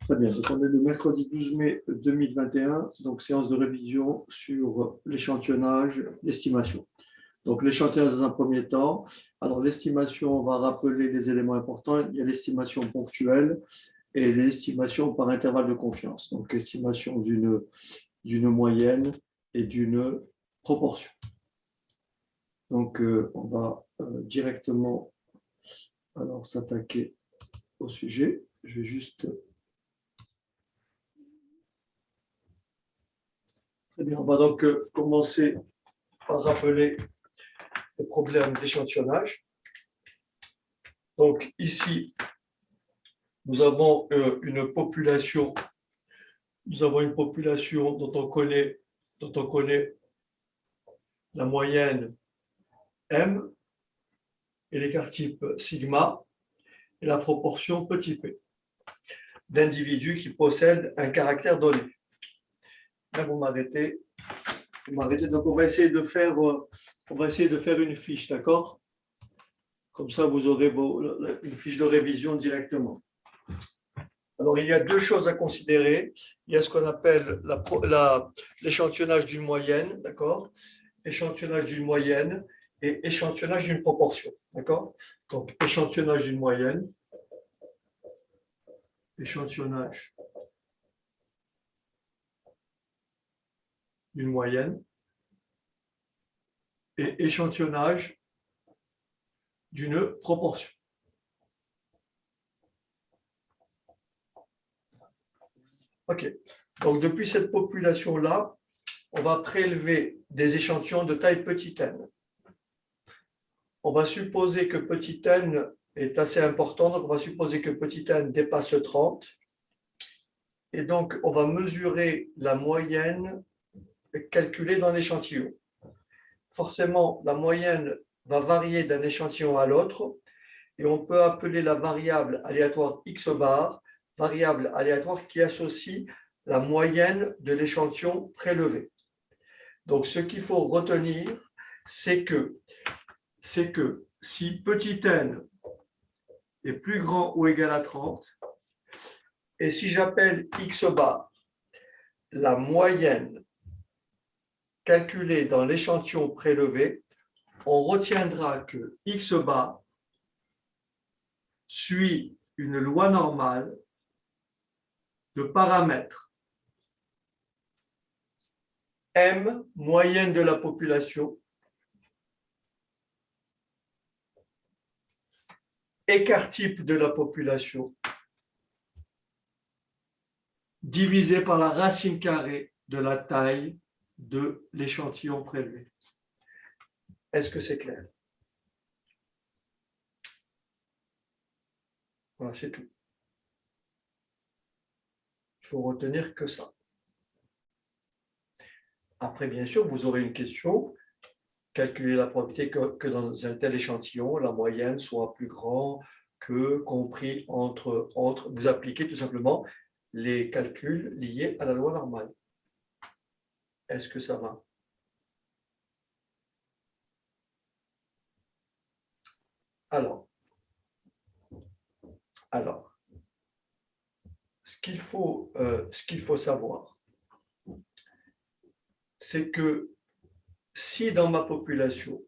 Très bien, donc on est le mercredi 12 mai 2021, donc séance de révision sur l'échantillonnage, l'estimation. Donc l'échantillonnage dans un premier temps. Alors l'estimation, on va rappeler les éléments importants. Il y a l'estimation ponctuelle et l'estimation par intervalle de confiance. Donc l'estimation d'une moyenne et d'une proportion. Donc on va directement s'attaquer au sujet. Je vais juste... Très bien, on va donc commencer par rappeler le problème d'échantillonnage. Donc ici, nous avons une population dont on connaît la moyenne M et l'écart type sigma et la proportion petit p d'individus qui possèdent un caractère donné. Là, vous m'arrêtez. Donc, on va essayer de faire une fiche, d'accord? Comme ça, vous aurez une fiche de révision directement. Alors, il y a deux choses à considérer. Il y a ce qu'on appelle l'échantillonnage d'une moyenne, d'accord? Échantillonnage d'une moyenne et échantillonnage d'une proportion, d'accord? Donc, échantillonnage d'une moyenne, échantillonnage d'une moyenne et échantillonnage d'une proportion. OK. Donc, depuis cette population-là, on va prélever des échantillons de taille petit n. On va supposer que petit n est assez important, donc on va supposer que petit n dépasse 30. Et donc, on va mesurer la moyenne calculée dans l'échantillon. Forcément, la moyenne va varier d'un échantillon à l'autre et on peut appeler la variable aléatoire x bar, variable aléatoire qui associe la moyenne de l'échantillon prélevé. Donc, ce qu'il faut retenir, c'est que si petit n est plus grand ou égal à 30, et si j'appelle x bar la moyenne calculée dans l'échantillon prélevé, on retiendra que x bar suit une loi normale de paramètres M, moyenne de la population, écart type de la population, divisé par la racine carrée de la taille de l'échantillon prélevé. Est-ce que c'est clair? Voilà, c'est tout. Il faut retenir que ça. Après, bien sûr, vous aurez une question. Calculer la probabilité que dans un tel échantillon, la moyenne soit plus grande que compris entre. Vous appliquez tout simplement les calculs liés à la loi normale. Est-ce que ça va? Alors, ce qu'il faut savoir, c'est que si ma population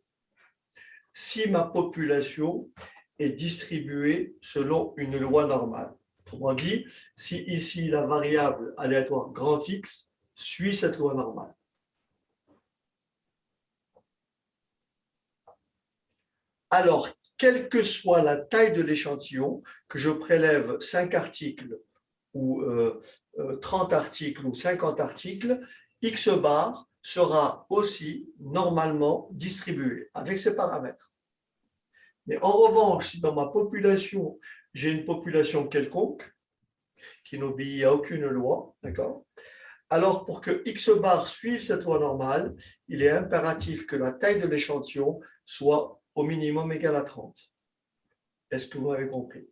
est distribuée selon une loi normale, autrement dit, si ici la variable aléatoire grand X suit cette loi normale, alors, quelle que soit la taille de l'échantillon, que je prélève 5 articles ou 30 articles ou 50 articles, X bar sera aussi normalement distribué avec ces paramètres. Mais en revanche, si dans ma population, j'ai une population quelconque qui n'obéit à aucune loi, d'accord? Alors, pour que X bar suive cette loi normale, il est impératif que la taille de l'échantillon soit au minimum égale à 30. Est-ce que vous avez compris?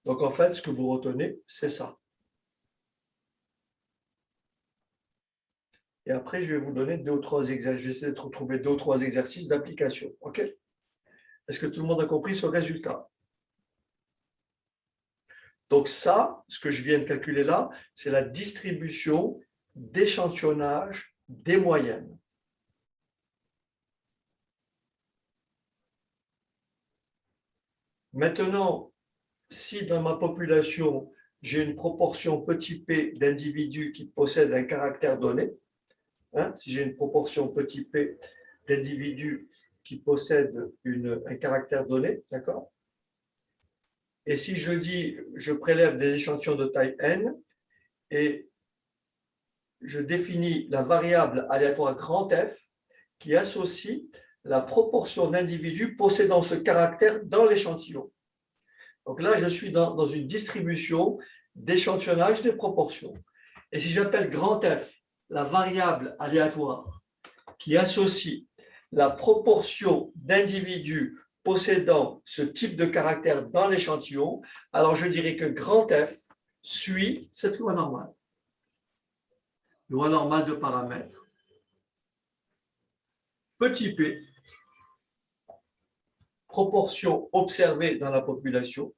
Donc, en fait, ce que vous retenez, c'est ça. Et après, je vais vous donner 2 ou 3 exercices. Je vais essayer de retrouver 2 ou 3 exercices d'application. OK? Est-ce que tout le monde a compris ce résultat? Donc ça, ce que je viens de calculer là, c'est la distribution d'échantillonnage des moyennes. Maintenant, si dans ma population, j'ai une proportion petit p d'individus qui possèdent un caractère donné, si j'ai une proportion petit p d'individus qui possèdent un caractère donné, d'accord? Et si je dis, je prélève des échantillons de taille n et je définis la variable aléatoire grand F qui associe la proportion d'individus possédant ce caractère dans l'échantillon. Donc là, je suis dans une distribution d'échantillonnage des proportions. Et si j'appelle grand F la variable aléatoire qui associe la proportion d'individus possédant ce type de caractère dans l'échantillon, alors je dirais que grand F suit cette loi normale. Loi normale de paramètres. Petit p, proportion observée dans la population,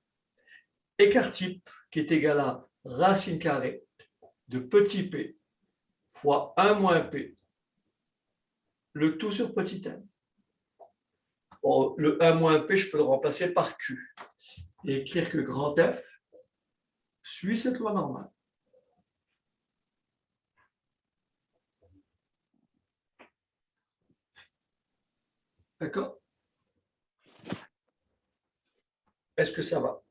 écart type qui est égal à racine carrée de petit p fois 1 moins p, le tout sur petit n. Bon, le 1 moins p, je peux le remplacer par q et écrire que grand F suit cette loi normale. D'accord? Est-ce que ça va?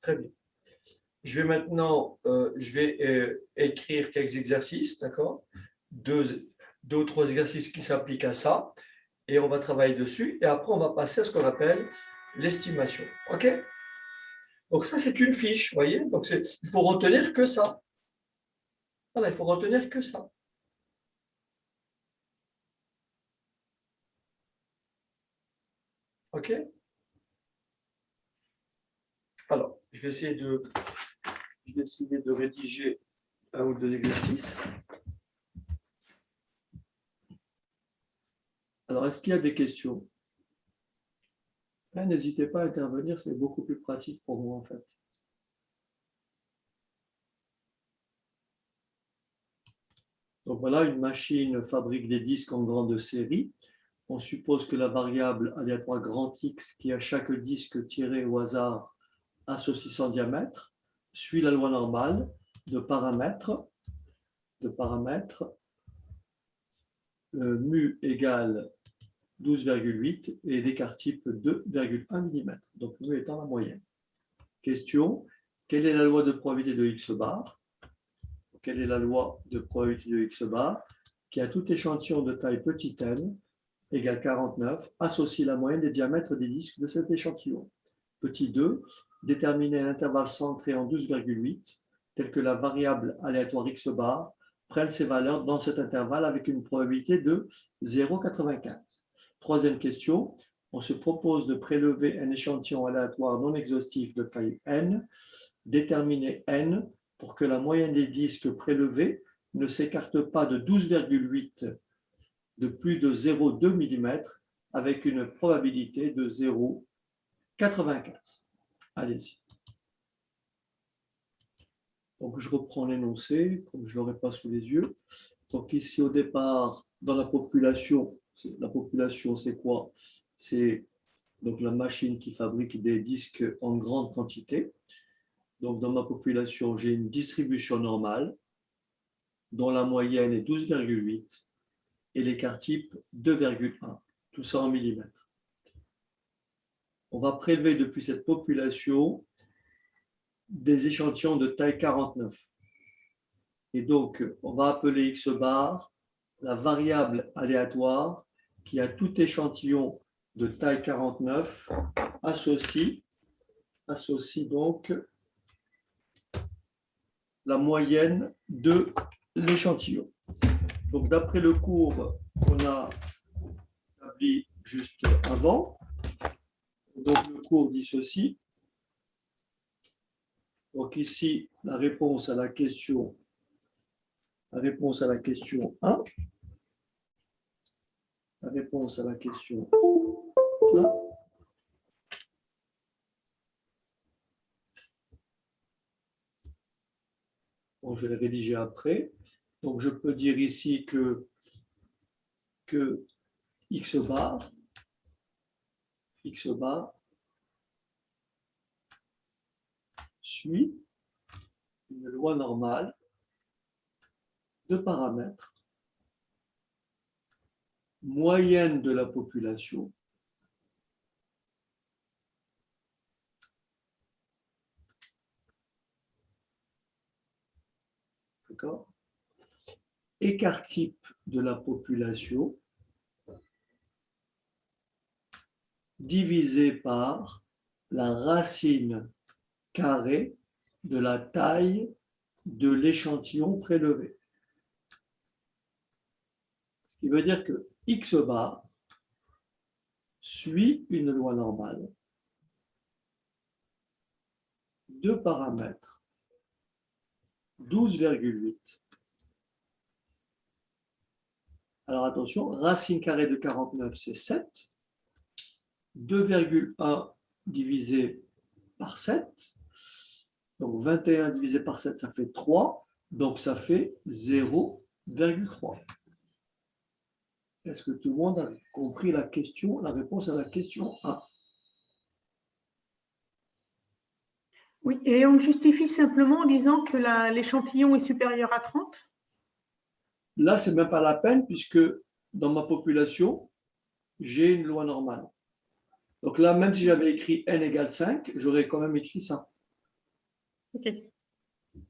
Très bien. Je vais maintenant écrire quelques exercices, d'accord? Deux ou trois exercices qui s'appliquent à ça, et on va travailler dessus, et après on va passer à ce qu'on appelle l'estimation. OK? Donc ça, c'est une fiche, vous voyez? Donc il faut retenir que ça. Voilà, il faut retenir que ça. OK? Alors, je vais essayer de rédiger un ou deux exercices. Alors, est-ce qu'il y a des questions? N'hésitez pas à intervenir, c'est beaucoup plus pratique pour moi en fait. Donc voilà, une machine fabrique des disques en grande série. On suppose que la variable aléatoire grand X qui a chaque disque tiré au hasard associe son diamètre suit la loi normale de paramètres mu égale 12,8 et l'écart type 2,1 mm. Donc mu étant la moyenne. Question, quelle est la loi de probabilité de X bar? Quelle est la loi de probabilité de X bar qui a tout échantillon de taille petit n égale 49, associe la moyenne des diamètres des disques de cet échantillon. Petit 2, déterminer l'intervalle centré en 12,8, tel que la variable aléatoire X bar prenne ses valeurs dans cet intervalle avec une probabilité de 0,95. Troisième question, on se propose de prélever un échantillon aléatoire non exhaustif de taille n, déterminer n pour que la moyenne des disques prélevés ne s'écarte pas de 12,8 de plus de 0,2 mm avec une probabilité de 0,95. Allez-y. Donc, je reprends l'énoncé, comme je ne l'aurai pas sous les yeux. Donc, ici, au départ, dans la population c'est quoi? C'est donc la machine qui fabrique des disques en grande quantité. Donc, dans ma population, j'ai une distribution normale dont la moyenne est 12,8 et l'écart type 2,1, tout ça en millimètres. On va prélever depuis cette population des échantillons de taille 49. Et donc, on va appeler X bar la variable aléatoire qui a tout échantillon de taille 49 associe donc la moyenne de l'échantillon. Donc, d'après le cours qu'on a établi juste avant, donc le cours dit ceci. Donc ici, la réponse à la question la réponse à la question 1. La réponse à la question 1. Bon, je vais rédiger après. Donc, je peux dire ici que x bar suit une loi normale de paramètres, moyenne de la population, d'accord, écart type de la population divisé par la racine carrée de la taille de l'échantillon prélevé. Ce qui veut dire que x bar suit une loi normale de paramètres 12,8. Alors attention, racine carrée de 49, c'est 7. 2,1 divisé par 7. Donc 21 divisé par 7, ça fait 3. Donc ça fait 0,3. Est-ce que tout le monde a compris la question, la réponse à la question 1? Oui, et on justifie simplement en disant que l'échantillon est supérieur à 30. Là, ce n'est même pas la peine puisque dans ma population, j'ai une loi normale. Donc là, même si j'avais écrit n égale 5, j'aurais quand même écrit ça. OK.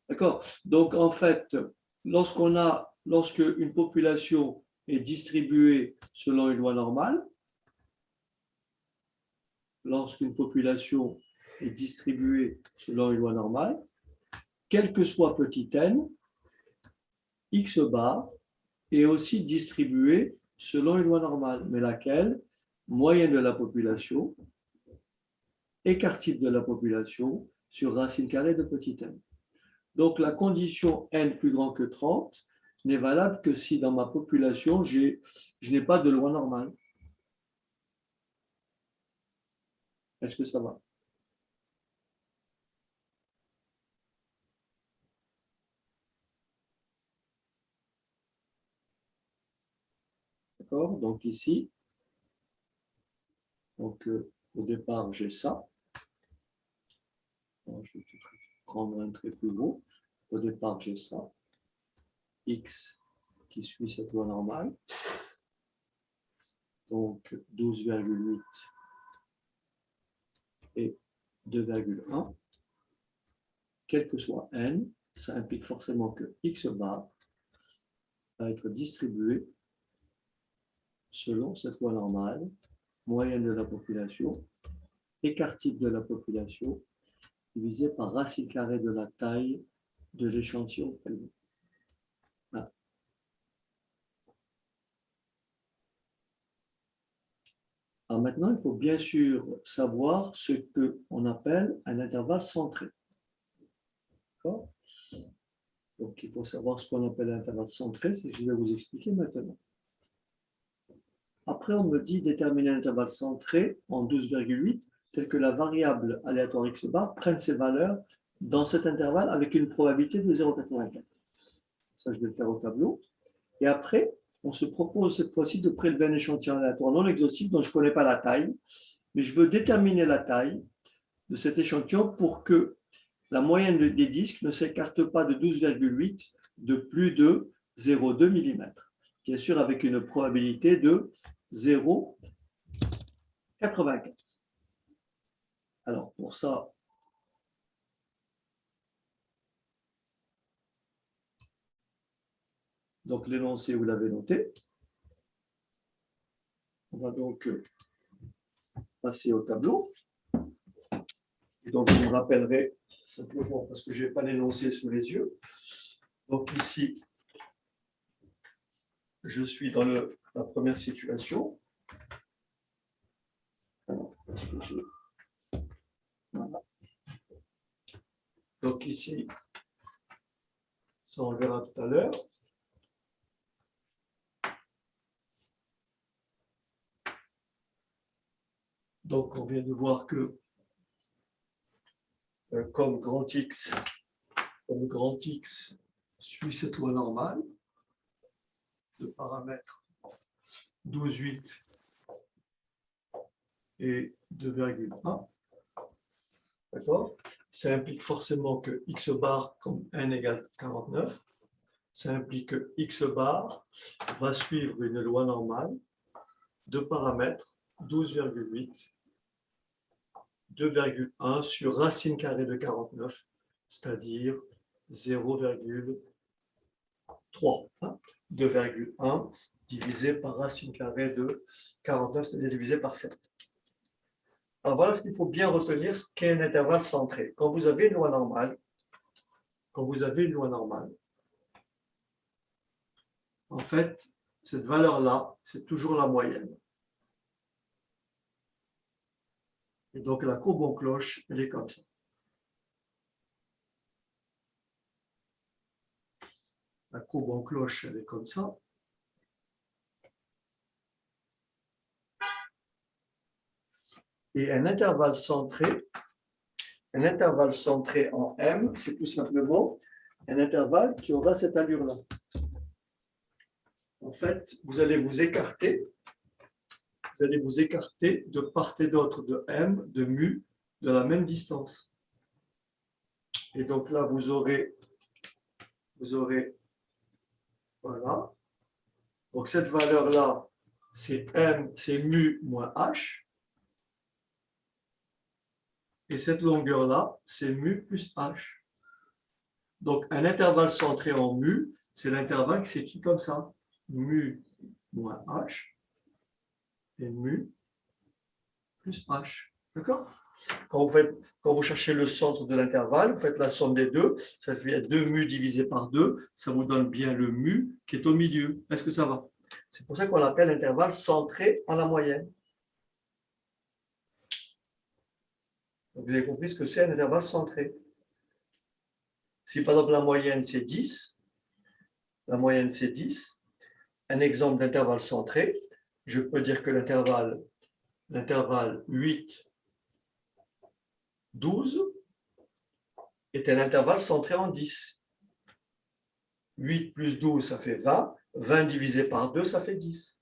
D'accord? Donc en fait, lorsque une population est distribuée selon une loi normale, lorsqu'une population est distribuée selon une loi normale, quel que soit petit n, x bar est aussi distribué selon une loi normale. Mais laquelle? Moyenne de la population, écart type de la population sur racine carrée de petit n. Donc la condition n plus grand que 30 n'est valable que si dans ma population, je n'ai pas de loi normale. Est-ce que ça va? D'accord? Donc ici, au départ, j'ai ça. Alors, je vais prendre un trait plus gros. Au départ, j'ai ça. X qui suit cette loi normale. Donc 12,8 et 2,1. Quel que soit n, ça implique forcément que x bar va être distribué selon cette loi normale, moyenne de la population, écart type de la population, divisé par racine carrée de la taille de l'échantillon prélevé. Voilà. Alors maintenant, il faut bien sûr savoir ce qu'on appelle un intervalle centré. D'accord? Donc, il faut savoir ce qu'on appelle un intervalle centré, c'est ce que je vais vous expliquer maintenant. Après, on me dit déterminer un intervalle centré en 12,8, tel que la variable aléatoire x bar prenne ses valeurs dans cet intervalle avec une probabilité de 0,84. Ça, je vais le faire au tableau. Et après, on se propose cette fois-ci de prélever un échantillon aléatoire non exhaustif dont je ne connais pas la taille, mais je veux déterminer la taille de cet échantillon pour que la moyenne des disques ne s'écarte pas de 12,8 de plus de 0,2 mm. Bien sûr, avec une probabilité de 0,95. Alors, pour ça, donc l'énoncé, vous l'avez noté. On va donc passer au tableau. Et donc, vous me rappellerez simplement, parce que je n'ai pas l'énoncé sous les yeux. Donc ici, je suis dans la première situation. Alors, voilà. Donc ici, ça on le verra tout à l'heure. Donc, on vient de voir que comme grand X suit cette loi normale de paramètres 12,8 et 2,1. D'accord? Ça implique forcément que x bar, comme n égale 49, ça implique que x bar va suivre une loi normale de paramètres 12,8, 2,1 sur racine carrée de 49, c'est-à-dire 0,3. 2,1 divisé par racine carrée de 49, c'est-à-dire divisé par 7. Alors voilà ce qu'il faut bien retenir, ce qu'est un intervalle centré. Quand vous avez une loi normale, en fait, cette valeur-là, c'est toujours la moyenne. Et donc la courbe en cloche, elle est comme ça. La courbe en cloche, elle est comme ça. Et un intervalle centré en M, c'est tout simplement un intervalle qui aura cette allure-là. En fait, vous allez vous écarter de part et d'autre de M, de mu, de la même distance. Et donc là, vous aurez voilà. Donc cette valeur-là, c'est M, c'est mu moins H. Et cette longueur-là, c'est mu plus H. Donc, un intervalle centré en mu, c'est l'intervalle qui s'écrit comme ça. Mu moins H et mu plus H. D'accord? Quand vous cherchez le centre de l'intervalle, vous faites la somme des deux. Ça fait 2 mu divisé par 2. Ça vous donne bien le mu qui est au milieu. Est-ce que ça va? C'est pour ça qu'on l'appelle intervalle centré en la moyenne. Donc, vous avez compris ce que c'est un intervalle centré. Si par exemple la moyenne c'est 10, un exemple d'intervalle centré, je peux dire que l'intervalle 8, 12 est un intervalle centré en 10. 8 plus 12, ça fait 20. 20 divisé par 2, ça fait 10.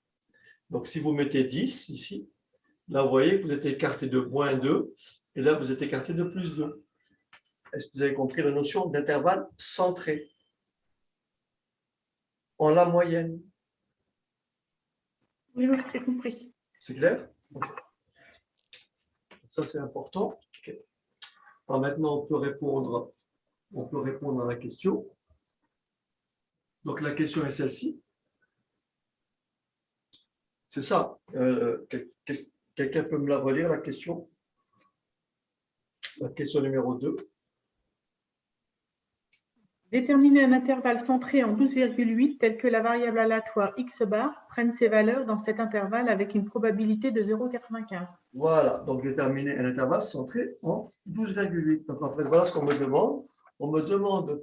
Donc si vous mettez 10 ici, là vous voyez que vous êtes écarté de moins 2, et là vous êtes écarté de plus 2. Est-ce que vous avez compris la notion d'intervalle centré en la moyenne? Oui, c'est compris. C'est clair? Okay. Ça, c'est important. Okay. Alors maintenant, on peut répondre à la question. Donc, la question est celle-ci. C'est ça. Quelqu'un peut me la relire, la question? La question numéro 2. Déterminer un intervalle centré en 12,8 tel que la variable aléatoire x bar prenne ses valeurs dans cet intervalle avec une probabilité de 0,95. Voilà, donc déterminer un intervalle centré en 12,8. Donc en fait, voilà ce qu'on me demande. On me demande de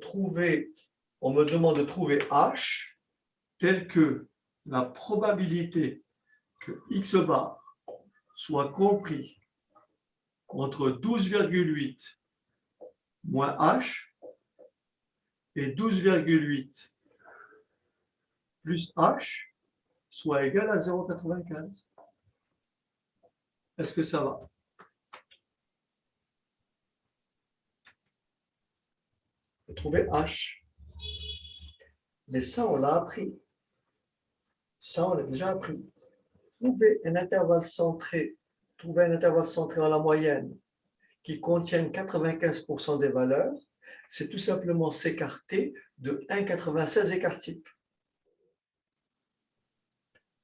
trouver h tel que la probabilité que x bar soit compris entre 12,8 moins h et 12,8 plus h soit égal à 0,95. Est-ce que ça va? Trouver h. Mais ça, on l'a appris. Ça, on l'a déjà appris. Trouver un intervalle centré en la moyenne qui contienne 95% des valeurs, c'est tout simplement s'écarter de 1,96 écart type.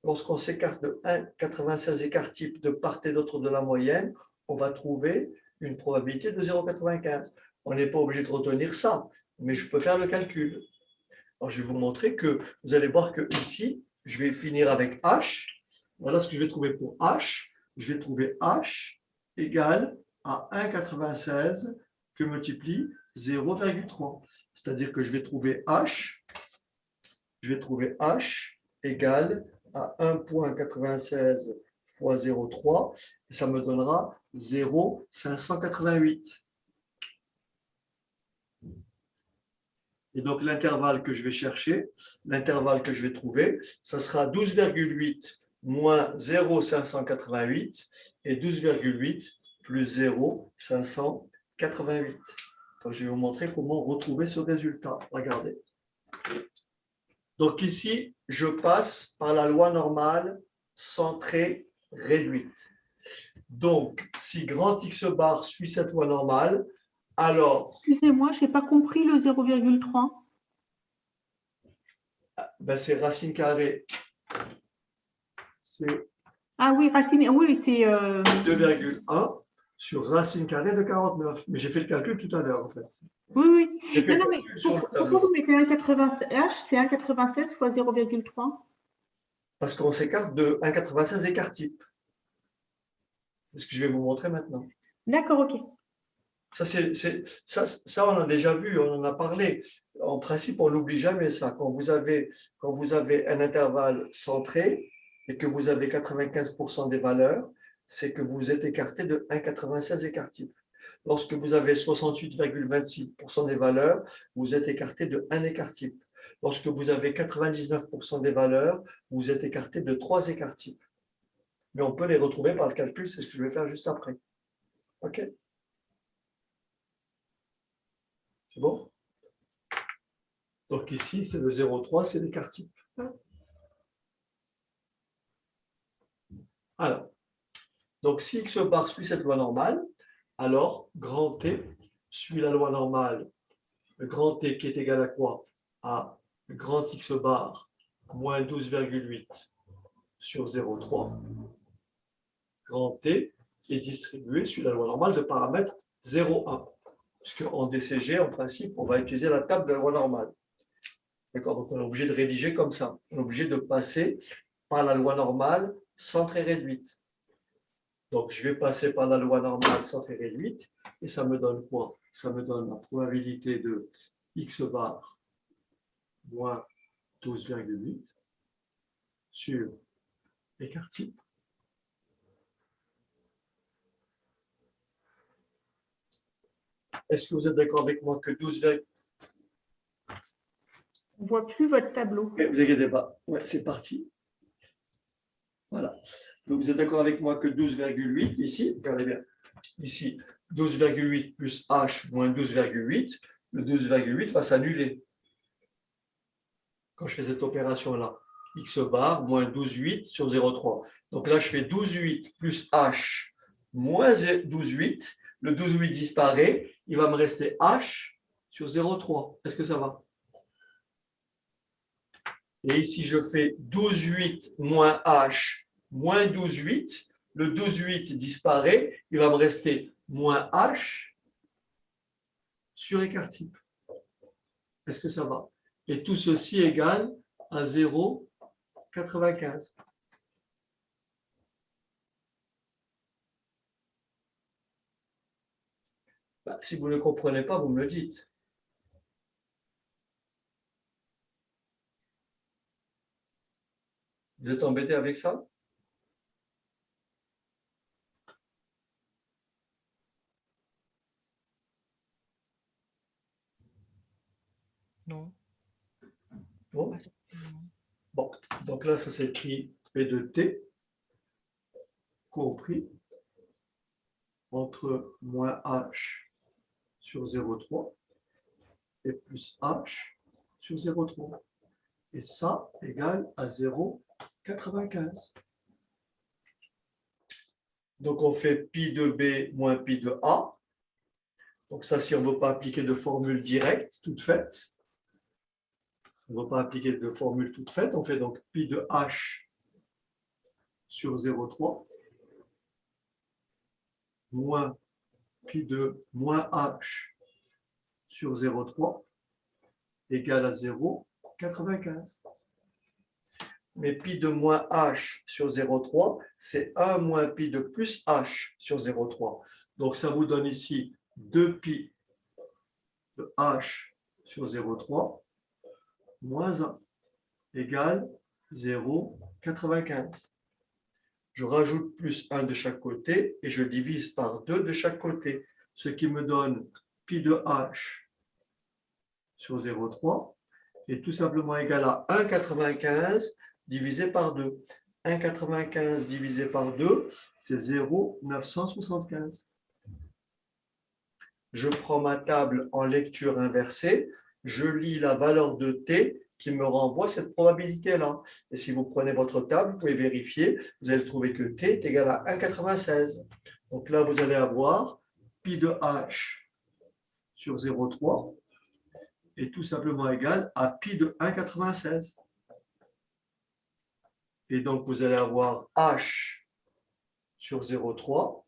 Lorsqu'on s'écarte de 1,96 écart type de part et d'autre de la moyenne, on va trouver une probabilité de 0,95. On n'est pas obligé de retenir ça, mais je peux faire le calcul. Alors, je vais vous montrer que vous allez voir que ici, je vais finir avec h. Voilà ce que je vais trouver pour h. Je vais trouver h égale à 1,96 que multiplie 0,3. C'est-à-dire que je vais trouver h égale à 1,96 fois 0,3, et ça me donnera 0,588. Et donc, l'intervalle que je vais chercher, l'intervalle que je vais trouver, ça sera 12,8 moins 0,588 et 12,8 plus 0,588. Donc, je vais vous montrer comment retrouver ce résultat. Regardez. Donc ici, je passe par la loi normale centrée réduite. Donc, si grand X bar suit cette loi normale, alors... Excusez-moi, je n'ai pas compris le 0,3. Ben, c'est racine carrée. C'est Ah oui, racine, oui, c'est... 2,1 sur racine carrée de 49. Mais j'ai fait le calcul tout à l'heure, en fait. Oui, oui. J'ai fait Non, le mais calcul sur le pourquoi tableau. vous mettez 1,96 H, c'est 1,96 fois 0,3? Parce qu'on s'écarte de 1,96 écart type. C'est ce que je vais vous montrer maintenant. D'accord, ok. Ça, on a déjà vu, on en a parlé. En principe, on n'oublie jamais ça. Quand vous avez un intervalle centré et que vous avez 95% des valeurs, c'est que vous êtes écarté de 1,96 écart type. Lorsque vous avez 68,26% des valeurs, vous êtes écarté de 1 écart type. Lorsque vous avez 99% des valeurs, vous êtes écarté de 3 écarts types. Mais on peut les retrouver par le calcul, c'est ce que je vais faire juste après. OK? C'est bon? Donc ici, c'est le 0,3, c'est l'écart type. Alors, donc si X bar suit cette loi normale, alors grand T suit la loi normale. Le grand T qui est égal à quoi? À grand X bar moins 12,8 sur 0,3. Grand T est distribué sur la loi normale de paramètre 0,1. Puisqu'en DCG, en principe, on va utiliser la table de la loi normale. D'accord? Donc on est obligé de rédiger comme ça. On est obligé de passer par la loi normale centrée réduite. Donc je vais passer par la loi normale centrée réduite et ça me donne quoi? Ça me donne la probabilité de X bar moins 12,8 sur écart type. Est-ce que vous êtes d'accord avec moi que 12, On ne voit plus votre tableau. vous inquiétez pas, ouais, c'est parti. Voilà. Donc vous êtes d'accord avec moi que 12,8 ici, regardez bien, ici 12,8 plus H moins 12,8, le 12,8 va s'annuler. Quand je fais cette opération-là, X bar moins 12,8 sur 0,3. Donc là, je fais 12,8 plus H moins 12,8. Le 12,8 disparaît, il va me rester H sur 0,3. Est-ce que ça va? Et ici, je fais 12,8 moins H moins 12,8. Le 12,8 disparaît, il va me rester moins H sur écart type. Est-ce que ça va? Et tout ceci égale à 0,95. Si vous ne comprenez pas, vous me le dites. Vous êtes embêté avec ça? Non. Bon. Bon, donc là, ça s'écrit P de T compris entre moins H sur 0,3 et plus H sur 0,3. Et ça égale à 0,95. Donc on fait pi de B moins pi de A. Donc ça, si on ne veut pas appliquer de formule directe, toute faite, on ne veut pas appliquer de formule toute faite, on fait donc pi de H sur 0,3 moins pi de moins H sur 0,3 égale à 0,95. Mais pi de moins H sur 0,3, c'est 1 moins pi de plus H sur 0,3. Donc ça vous donne ici 2 pi de H sur 0,3 moins 1 égale 0,95. je rajoute plus 1 de chaque côté et je divise par 2 de chaque côté, ce qui me donne pi de h sur 0,3 est tout simplement égal à 1,95 divisé par 2. 1,95 divisé par 2, c'est 0,975. Je prends ma table en lecture inversée, je lis la valeur de t qui me renvoie cette probabilité-là. Et si vous prenez votre table, vous pouvez vérifier, vous allez trouver que t est égal à 1,96. Donc là, vous allez avoir pi de h sur 0,3 est tout simplement égal à pi de 1,96. Et donc, vous allez avoir h sur 0,3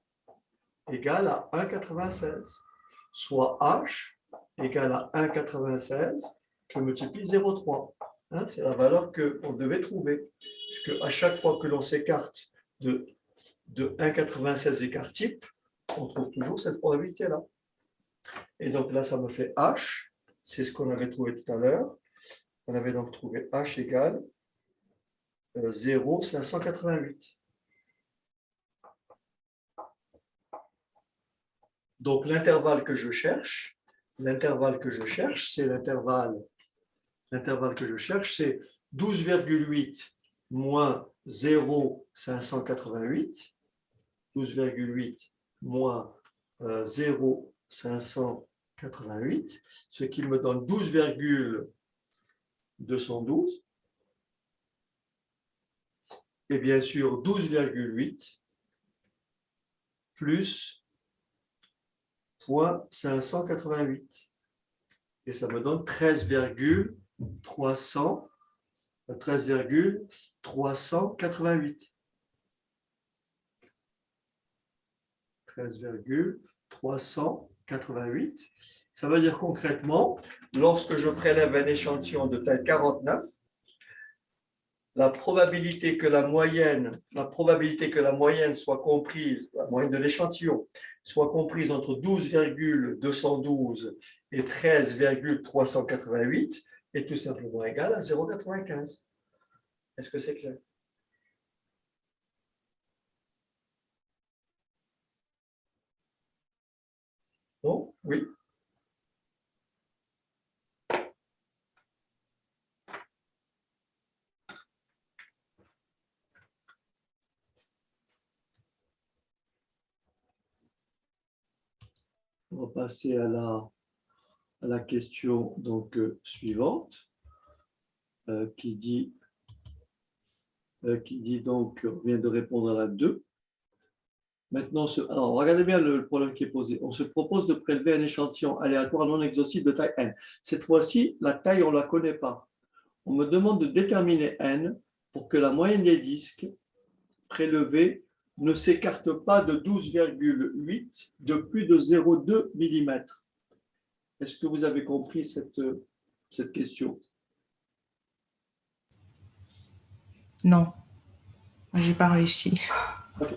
égale à 1,96, soit h égale à 1,96 que multiplie 0,3. Hein, c'est la valeur qu'on devait trouver. Puisque à chaque fois que l'on s'écarte de 1,96 écart type, on trouve toujours cette probabilité-là. Et donc là, ça me fait h, c'est ce qu'on avait trouvé tout à l'heure. On avait donc trouvé h égale 0,588. Donc l'intervalle que je cherche, c'est l'intervalle que je cherche, c'est 12,8 moins 0,588, 12,8 moins 0,588, ce qui me donne 12,212. Et bien sûr, 12,8 plus 0,588. Et ça me donne 13,388. Ça veut dire concrètement, lorsque je prélève un échantillon de taille 49, la probabilité que la moyenne soit comprise, la moyenne de l'échantillon, soit comprise entre 12,212 et 13,388 est tout simplement égale à 0,95. Est-ce que c'est clair? Non? Oui? On va passer à la question donc, suivante qui dit donc, on vient de répondre à la 2. Maintenant, alors regardez bien le problème qui est posé. On se propose de prélever un échantillon aléatoire non exhaustif de taille n. Cette fois-ci, la taille, on ne la connaît pas. On me demande de déterminer n pour que la moyenne des disques prélevés ne s'écarte pas de 12,8 de plus de 0,2 mm. Est-ce que vous avez compris cette question? Non, j'ai pas réussi. Okay.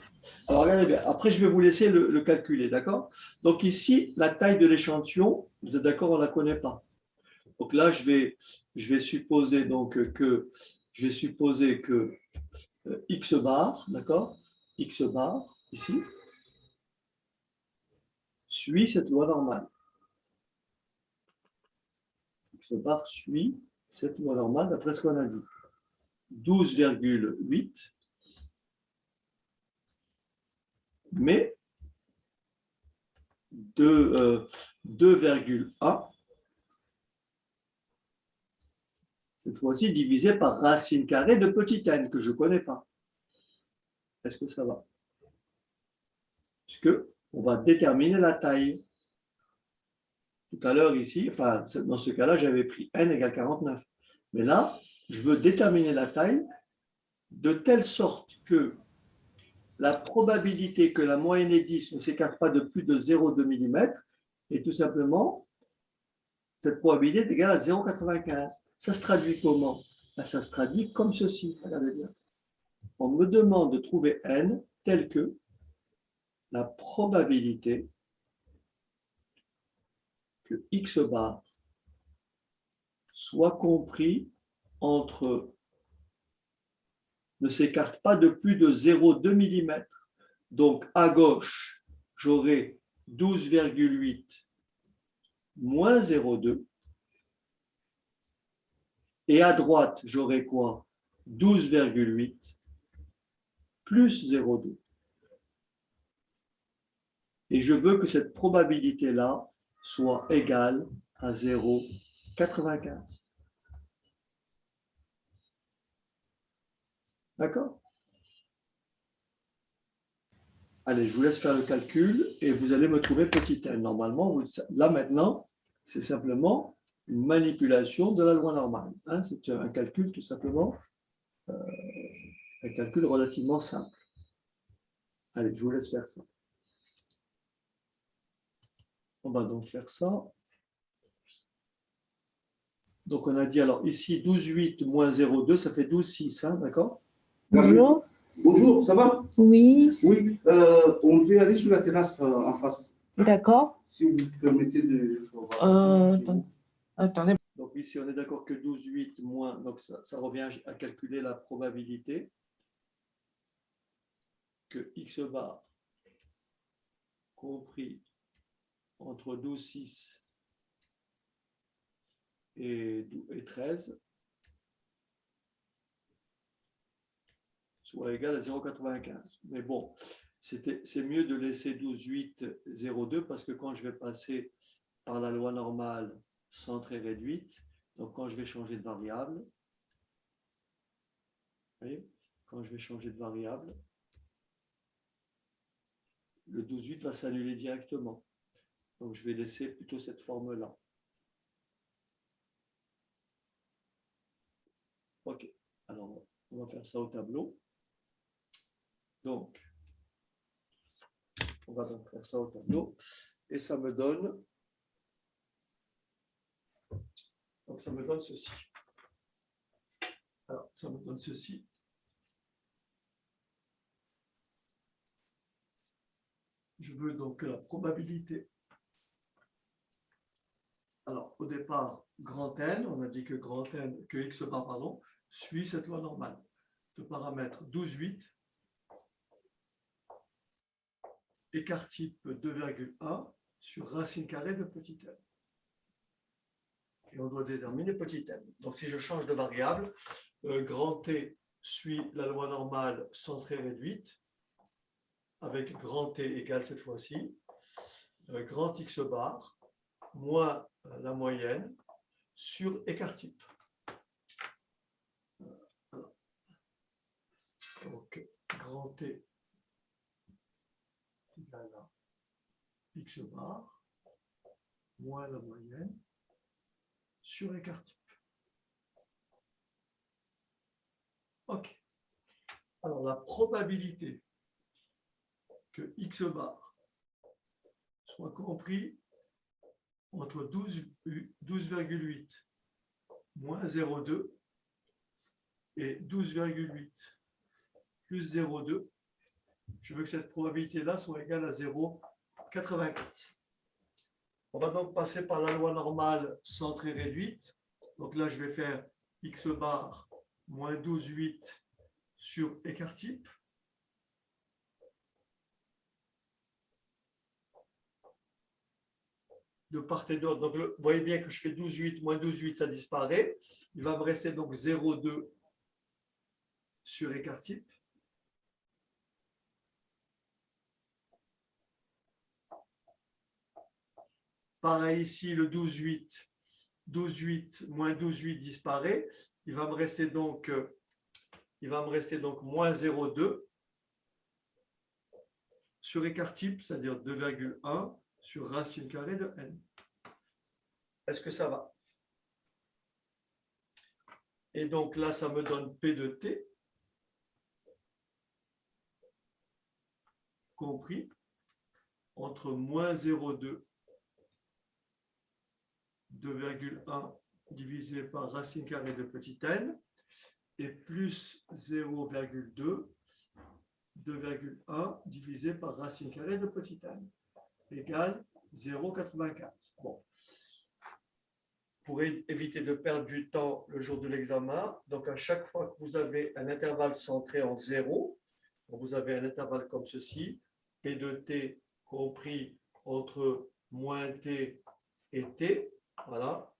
Alors, regardez bien. Après, je vais vous laisser le calculer, d'accord? Donc, ici, la taille de l'échantillon, vous êtes d'accord, on ne la connaît pas. Donc là, je vais supposer donc que x bar, d'accord? X bar, ici, suit cette loi normale. X bar suit cette loi normale d'après ce qu'on a dit. 12,8, mais 2,1, cette fois-ci divisé par racine carrée de petit n, que je ne connais pas. Est-ce que ça va? Puisque on va déterminer la taille. Tout à l'heure ici, enfin, dans ce cas-là, j'avais pris n égale 49. Mais là, je veux déterminer la taille de telle sorte que la probabilité que la moyenne des 10 ne s'écarte pas de plus de 0,2 mm est tout simplement, cette probabilité est égale à 0,95. Ça se traduit comment? Ça se traduit comme ceci. Regardez bien. On me demande de trouver n telle que la probabilité que x bar soit compris entre ne s'écarte pas de plus de 0,2 mm. Donc, à gauche, j'aurai 12,8 moins 0,2. Et à droite, j'aurai quoi? 12,8 plus 0,2. Et je veux que cette probabilité-là soit égale à 0,95. D'accord? Allez, je vous laisse faire le calcul et vous allez me trouver petit n. Normalement, là maintenant, c'est simplement une manipulation de la loi normale. Hein, c'est un calcul tout simplement, un calcul relativement simple. Allez, je vous laisse faire ça. On va donc faire ça. Donc, on a dit, alors ici, 12,8 moins 0,2, ça fait 12,6, hein, d'accord? Bonjour. Bonjour, ça va? Oui. Oui, on veut aller sur la terrasse en face. D'accord. Si vous permettez de... Attendez. Donc ici, on est d'accord que 12,8 moins, donc ça revient à calculer la probabilité que x bar compris entre 12,6 et 13 soit égal à 0,95. Mais bon, c'est mieux de laisser 12,8, 0,2 parce que quand je vais passer par la loi normale centrée réduite, donc quand je vais changer de variable, vous voyez, quand je vais changer de variable, le 12,8 va s'annuler directement. Donc je vais laisser plutôt cette forme-là. Ok, alors on va faire ça au tableau. Donc, on va donc faire ça au tableau. Et ça me donne, donc ça me donne ceci. Alors, ça me donne ceci. Je veux donc la probabilité. Alors, au départ, grand N, on a dit que grand N, que x bar, pardon, suit cette loi normale. De paramètre 12,8, écart type 2,1 sur racine carrée de petit n. Et on doit déterminer petit n. Donc, si je change de variable, grand T suit la loi normale centrée réduite, avec grand T égale cette fois-ci, grand x bar, moins la moyenne, sur écart type. Donc, grand T égale à x bar, moins la moyenne, sur écart type. OK. Alors, la probabilité que x bar soit compris entre 12,8 moins 0,2 et 12,8 plus 0,2, je veux que cette probabilité-là soit égale à 0,95. On va donc passer par la loi normale centrée réduite. Donc là, je vais faire x bar moins 12,8 sur écart type. De part et d'autre. Donc, vous voyez bien que je fais 12,8 moins 12,8, ça disparaît. Il va me rester donc 0,2 sur écart type. Pareil ici, le 12,8. 12,8 moins 12,8 disparaît. Il va me rester donc moins 0,2 sur écart type, c'est-à-dire 2,1 sur racine carrée de n. Est-ce que ça va? Et donc là, ça me donne P de T, compris entre moins 0,2, 2,1 divisé par racine carrée de petit n, et plus 0,2, 2,1 divisé par racine carrée de petit n, égale 0,95. Bon. pour éviter de perdre du temps le jour de l'examen, donc à chaque fois que vous avez un intervalle centré en 0, vous avez un intervalle comme ceci, P de t compris entre moins t et t, voilà.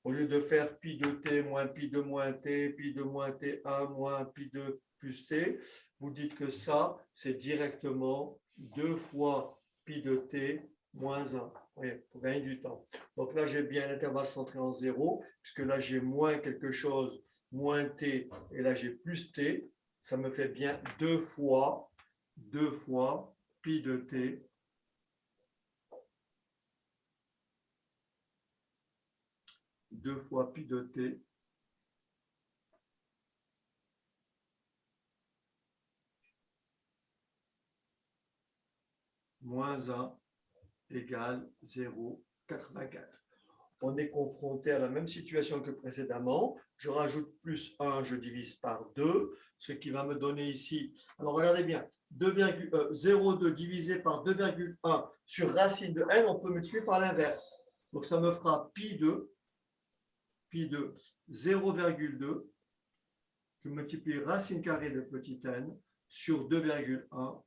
Au lieu de faire pi de t moins pi de moins t, pi de moins t1 moins pi de plus t, vous dites que ça, c'est directement 2 fois pi de t moins 1. Oui, pour gagner du temps. Donc là, j'ai bien l'intervalle centré en 0, puisque là, j'ai moins quelque chose, moins t, et là, j'ai plus t. Ça me fait bien 2 fois pi de t fois pi de t moins 1 égale 0,84. On est confronté à la même situation que précédemment. Je rajoute plus 1, je divise par 2, ce qui va me donner ici, alors regardez bien, 0,2 divisé par 2,1 sur racine de n, on peut multiplier par l'inverse. Donc ça me fera pi de 0,2 que multiplie racine carrée de petit n sur 2,1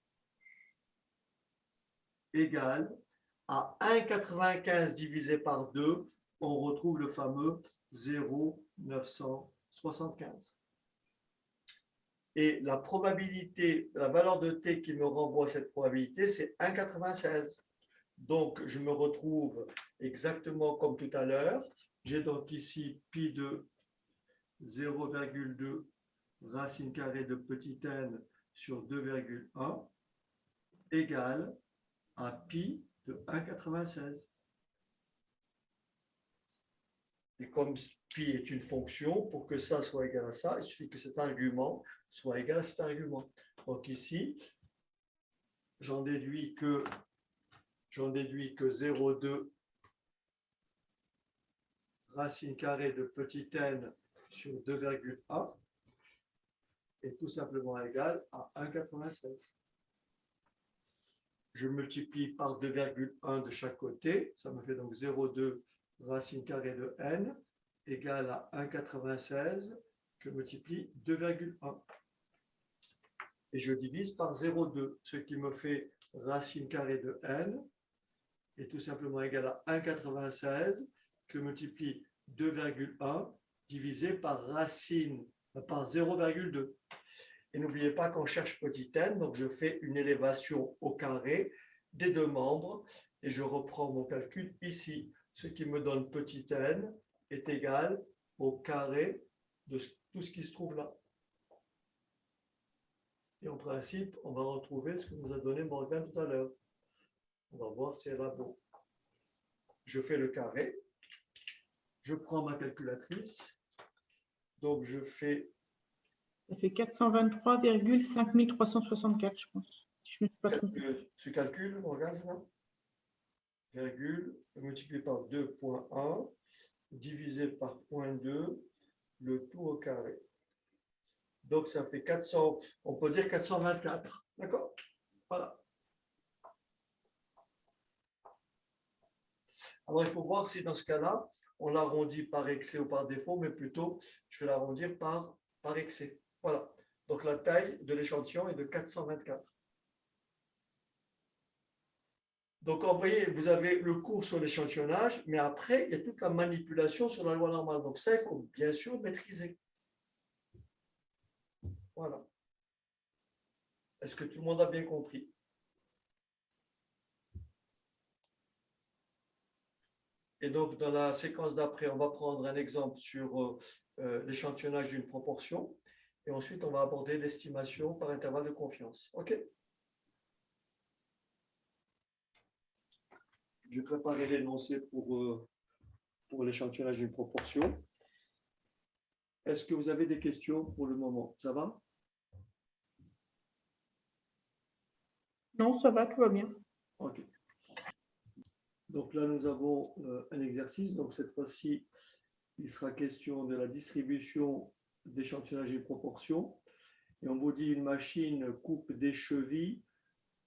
égale à 1,95 divisé par 2, on retrouve le fameux 0,975. Et la probabilité, la valeur de t qui me renvoie à cette probabilité, c'est 1,96. Donc, je me retrouve exactement comme tout à l'heure. J'ai donc ici pi de 0,2 racine carrée de petit n sur 2,1 égale à pi de 1,96. Et comme pi est une fonction, pour que ça soit égal à ça, il suffit que cet argument soit égal à cet argument. Donc ici, j'en déduis que 0,2 racine carrée de petit n sur 2,1 est tout simplement égal à 1,96. Je multiplie par 2,1 de chaque côté, ça me fait donc 0,2 racine carrée de n égale à 1,96 que multiplie 2,1. Et je divise par 0,2, ce qui me fait racine carrée de n est tout simplement égal à 1,96 que multiplie 2,1 divisé par racine par 0,2. Et n'oubliez pas qu'on cherche petit n, donc je fais une élévation au carré des deux membres et je reprends mon calcul ici. Ce qui me donne petit n est égal au carré de tout ce qui se trouve là. Et en principe, on va retrouver ce que nous a donné Morgane tout à l'heure. On va voir si elle a bon. Je fais le carré. Je prends ma calculatrice. Donc, je fais... Ça fait 423,5364, je pense. Si je ne me suis pas trompé. Tu calcules, Morgane, ça ? Virgule, multiplié par 2,1, divisé par 0,2, le tout au carré. Donc, ça fait 400, on peut dire 424. D'accord? Voilà. Alors, il faut voir si dans ce cas-là, on l'arrondit par excès ou par défaut, mais plutôt, je vais l'arrondir par excès. Voilà. Donc, la taille de l'échantillon est de 424. Donc, vous voyez, vous avez le cours sur l'échantillonnage, mais après, il y a toute la manipulation sur la loi normale. Donc, ça, il faut bien sûr maîtriser. Voilà. Est-ce que tout le monde a bien compris? Et donc, dans la séquence d'après, on va prendre un exemple sur l'échantillonnage d'une proportion. Et ensuite, on va aborder l'estimation par intervalle de confiance. OK? Je vais préparer l'énoncé pour l'échantillonnage d'une proportion. Est-ce que vous avez des questions pour le moment? Ça va? Non, ça va, tout va bien. OK. Donc là, nous avons un exercice. Donc cette fois-ci, il sera question de la distribution d'échantillonnage d'une proportion. Et on vous dit une machine coupe des chevilles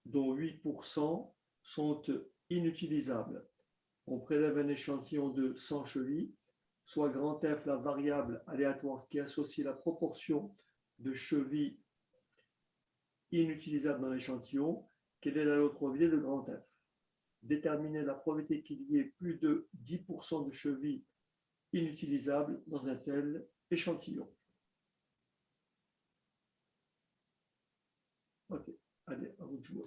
dont 8% sont inutilisables. on prélève un échantillon de 100 chevilles, soit grand F, la variable aléatoire qui associe la proportion de chevilles inutilisables dans l'échantillon. Quelle est la loi de probabilité de grand F? Déterminer la probabilité qu'il y ait plus de 10% de chevilles inutilisables dans un tel échantillon. Ok, allez, à vous de jouer.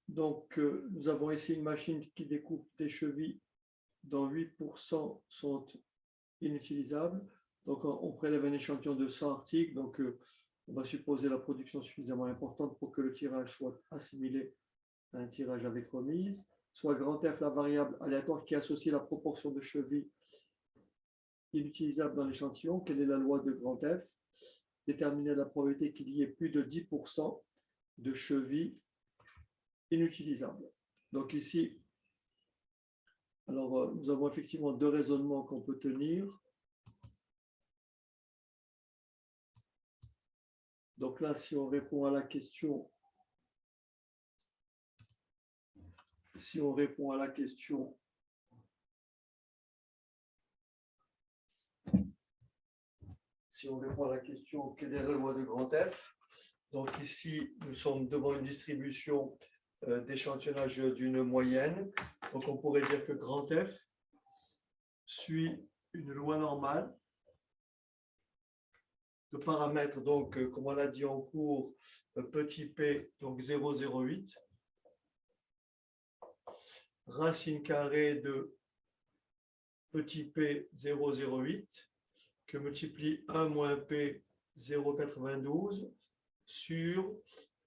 Donc, nous avons ici une machine qui découpe des chevilles dont 8% sont inutilisables. Donc, on prélève un échantillon de 100 articles. Donc, on va supposer la production suffisamment importante pour que le tirage soit assimilé à un tirage avec remise. Soit grand F, la variable aléatoire qui associe la proportion de chevilles inutilisables dans l'échantillon. Quelle est la loi de grand F? Déterminer la probabilité qu'il y ait plus de 10% de chevilles inutilisables. Donc ici, alors nous avons effectivement deux raisonnements qu'on peut tenir. Donc là, si on répond à la question, quelle est la loi de grand F? Donc ici, nous sommes devant une distribution d'échantillonnage d'une moyenne. Donc on pourrait dire que grand F suit une loi normale de paramètres, donc comme on l'a dit en cours, petit p, donc 0,08, racine carrée de petit p 0,08, que multiplie 1 moins p 0,92 sur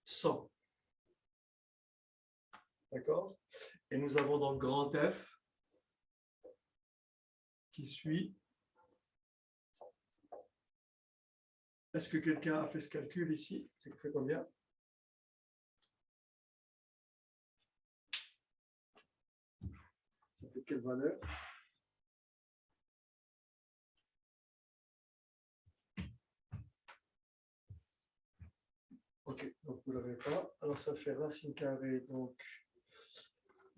100. D'accord? Et nous avons donc grand F qui suit. Est-ce que quelqu'un a fait ce calcul ici? Ça fait combien? Ça fait quelle valeur? Ok, donc vous ne l'avez pas. Alors ça fait racine carrée donc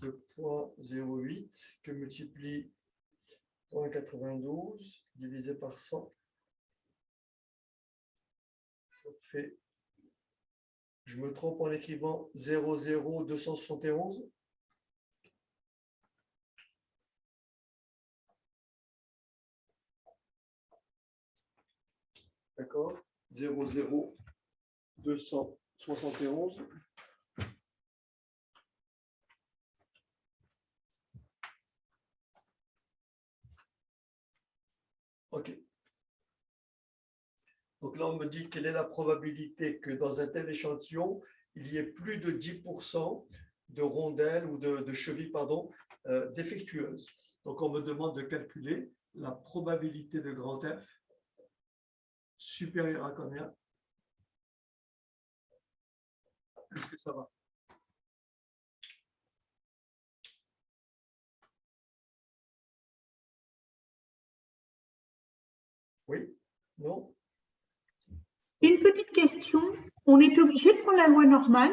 de 0,08 que multiplie 0,92 divisé par 100. Ça fait, je me trompe en écrivant 0,0271. D'accord? 0,0271. OK. Donc là, on me dit quelle est la probabilité que dans un tel échantillon, il y ait plus de 10% de rondelles ou de chevilles défectueuses. Donc on me demande de calculer la probabilité de grand F supérieure à combien? Est-ce que ça va? Oui? Non? Une petite question. On est obligé de prendre la loi normale?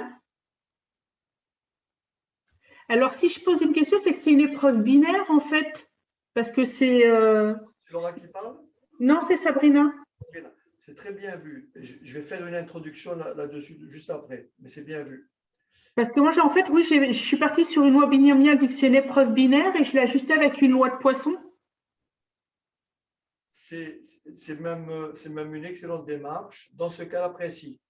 Alors, si je pose une question, c'est que c'est une épreuve binaire, en fait, parce que c'est… C'est Laura qui parle? Non, c'est Sabrina. C'est très bien vu. Je vais faire une introduction là-dessus juste après, mais c'est bien vu. Parce que moi, en fait, oui, je suis partie sur une loi binomiale vu que c'est une épreuve binaire et je l'ai ajustée avec une loi de Poisson. C'est même une excellente démarche dans ce cas-là précis.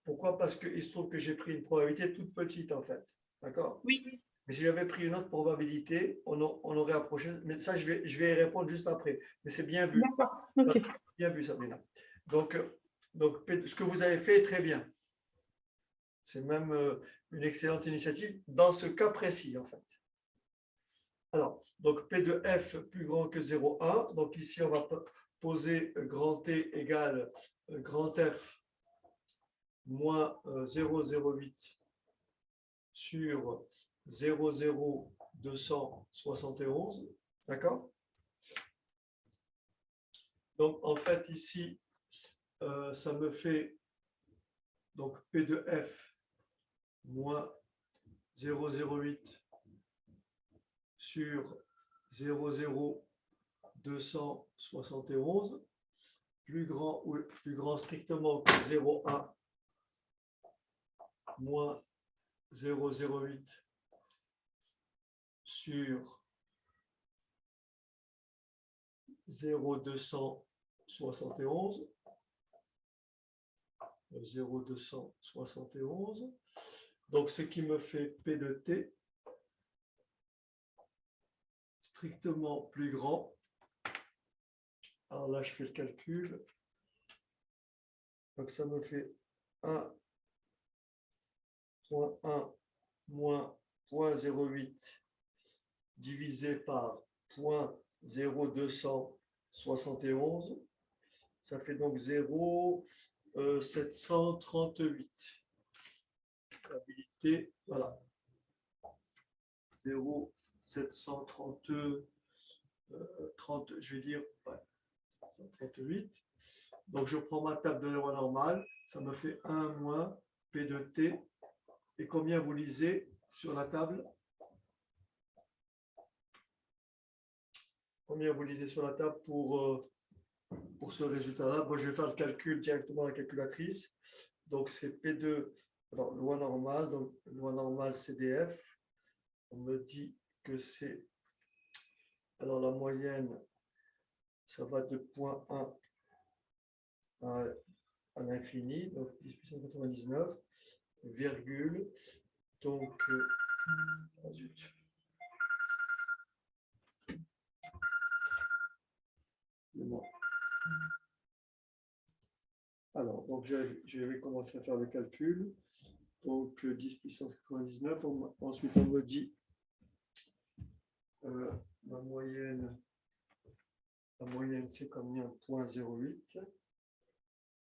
Pourquoi? Parce qu'il se trouve que j'ai pris une probabilité toute petite, en fait. D'accord? Oui. Mais si j'avais pris une autre probabilité, on aurait approché. Mais ça, je vais y répondre juste après. Mais c'est bien vu. D'accord. OK. Bien vu, Sabrina. Donc, ce que vous avez fait est très bien. C'est même une excellente initiative dans ce cas précis, en fait. Alors, donc P de F plus grand que 0,1. Donc ici, on va poser grand T égale grand F moins 0,08 sur 0,0271. D'accord? Donc, en fait, ici, ça me fait donc P de F moins 0,08 sur 0,0271, plus grand strictement que 0,1 moins 0,08 sur 0,271, 0,271. Donc, ce qui me fait P de T strictement plus grand. Alors là, je fais le calcul. Donc, ça me fait 1,1 moins 0,08 divisé par 0,0271. Ça fait donc 0,738. Probabilité, voilà. 0,730, je vais dire, ouais, 738. Donc, je prends ma table de loi normale. Ça me fait 1 moins P de T. Et combien vous lisez sur la table? Combien vous lisez sur la table pour ce résultat-là? Moi, je vais faire le calcul directement à la calculatrice. Donc, c'est P2, alors, loi normale, donc loi normale CDF. On me dit que c'est, alors la moyenne, ça va de 0,1 à l'infini, donc 10 puissance 99, virgule, donc, zut. Alors, donc je vais commencer à faire le calcul. Donc, 10 puissance 99. Ensuite, on me dit la moyenne c'est combien? 0,08.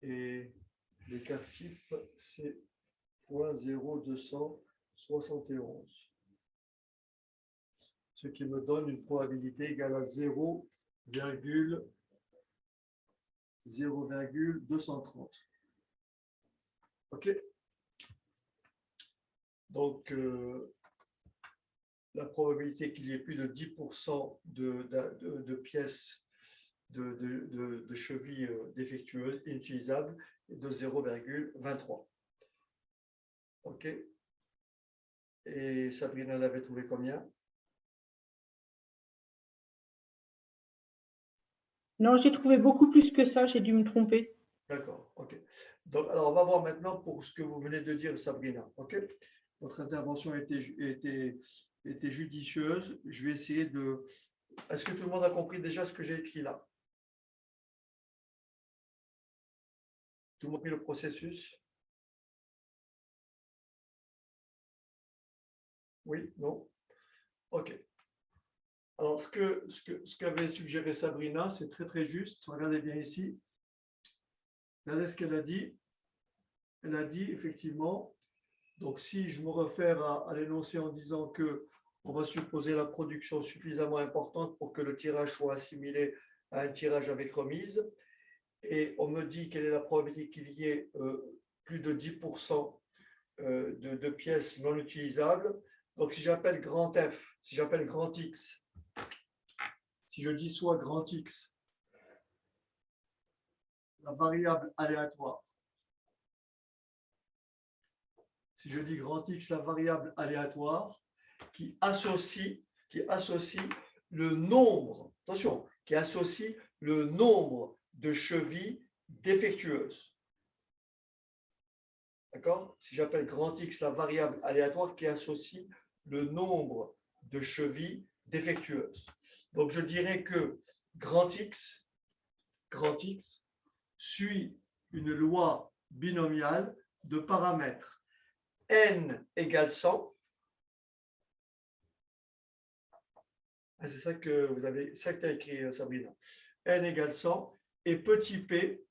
Et l'écart type, c'est 0,0271. Ce qui me donne une probabilité égale à 0,230. OK? Donc, la probabilité qu'il y ait plus de 10% de pièces de chevilles défectueuses, inutilisables, est de 0,23. OK? Et Sabrina l'avait trouvé combien? Non, j'ai trouvé beaucoup plus que ça, j'ai dû me tromper. D'accord, ok. Donc, alors, on va voir maintenant pour ce que vous venez de dire, Sabrina. Ok? Votre intervention a été judicieuse. Je vais essayer de... Est-ce que tout le monde a compris déjà ce que j'ai écrit là? Tout le monde a compris le processus? Oui? Non? Ok. Alors, ce qu'avait suggéré Sabrina, c'est très très juste. Regardez bien ici. Regardez ce qu'elle a dit. Elle a dit effectivement, donc si je me réfère à l'énoncé en disant que on va supposer la production suffisamment importante pour que le tirage soit assimilé à un tirage avec remise, et on me dit quelle est la probabilité qu'il y ait plus de 10% de pièces non utilisables. Donc si j'appelle grand F, si j'appelle grand X, si je dis soit grand X, la variable aléatoire, si je dis grand X, la variable aléatoire, qui associe le nombre, attention, qui associe le nombre de chevilles défectueuses. D'accord? Si j'appelle grand X la variable aléatoire qui associe le nombre de chevilles défectueuses. Donc, je dirais que grand X suit une loi binomiale de paramètres n égale 100. C'est ça que vous avez, ça que tu as écrit, Sabrina. N égale 100 et petit p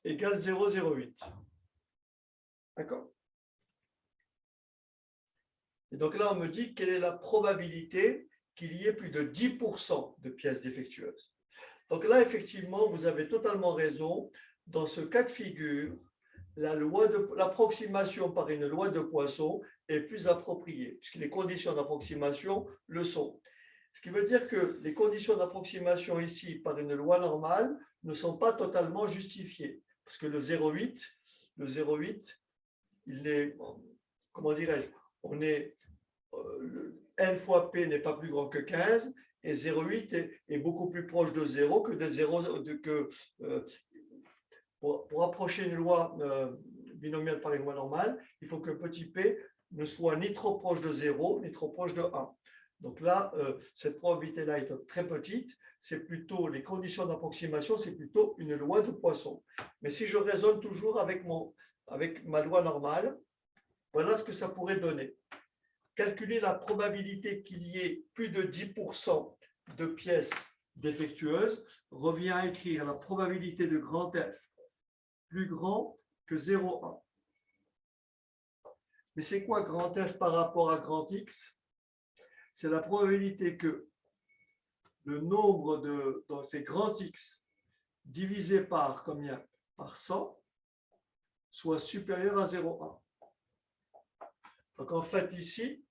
égale 0,08. D'accord? Et donc là, on me dit quelle est la probabilité qu'il y ait plus de 10% de pièces défectueuses. Donc là, effectivement, vous avez totalement raison. Dans ce cas de figure, l'approximation par une loi de Poisson est plus appropriée, puisque les conditions d'approximation le sont. Ce qui veut dire que les conditions d'approximation ici par une loi normale ne sont pas totalement justifiées. Parce que le 0,8, il est, comment dirais-je, on est, n fois p n'est pas plus grand que 15, et 0,8 est beaucoup plus proche de 0 que de 0, pour approcher une loi binomiale par une loi normale, il faut que petit p ne soit ni trop proche de 0, ni trop proche de 1. Donc là, cette probabilité-là est très petite, c'est plutôt les conditions d'approximation, c'est plutôt une loi de Poisson. Mais si je raisonne toujours avec ma loi normale, voilà ce que ça pourrait donner. Calculer la probabilité qu'il y ait plus de 10% de pièces défectueuses revient à écrire la probabilité de grand F plus grand que 0,1. Mais c'est quoi grand F par rapport à grand X? C'est la probabilité que le nombre de ces grand X divisé par combien? Par 100 soit supérieur à 0,1. Donc en fait ici,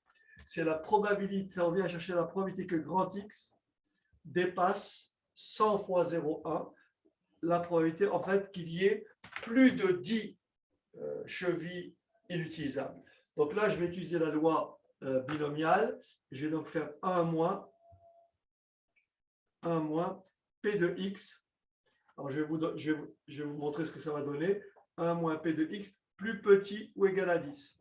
c'est la probabilité, ça revient à chercher la probabilité que grand X dépasse 100 fois 0,1, la probabilité en fait qu'il y ait plus de 10 chevilles inutilisables. Donc là, je vais utiliser la loi binomiale. Je vais donc faire 1 moins P de X. Alors, je vais vous montrer ce que ça va donner. 1 moins P de X plus petit ou égal à 10.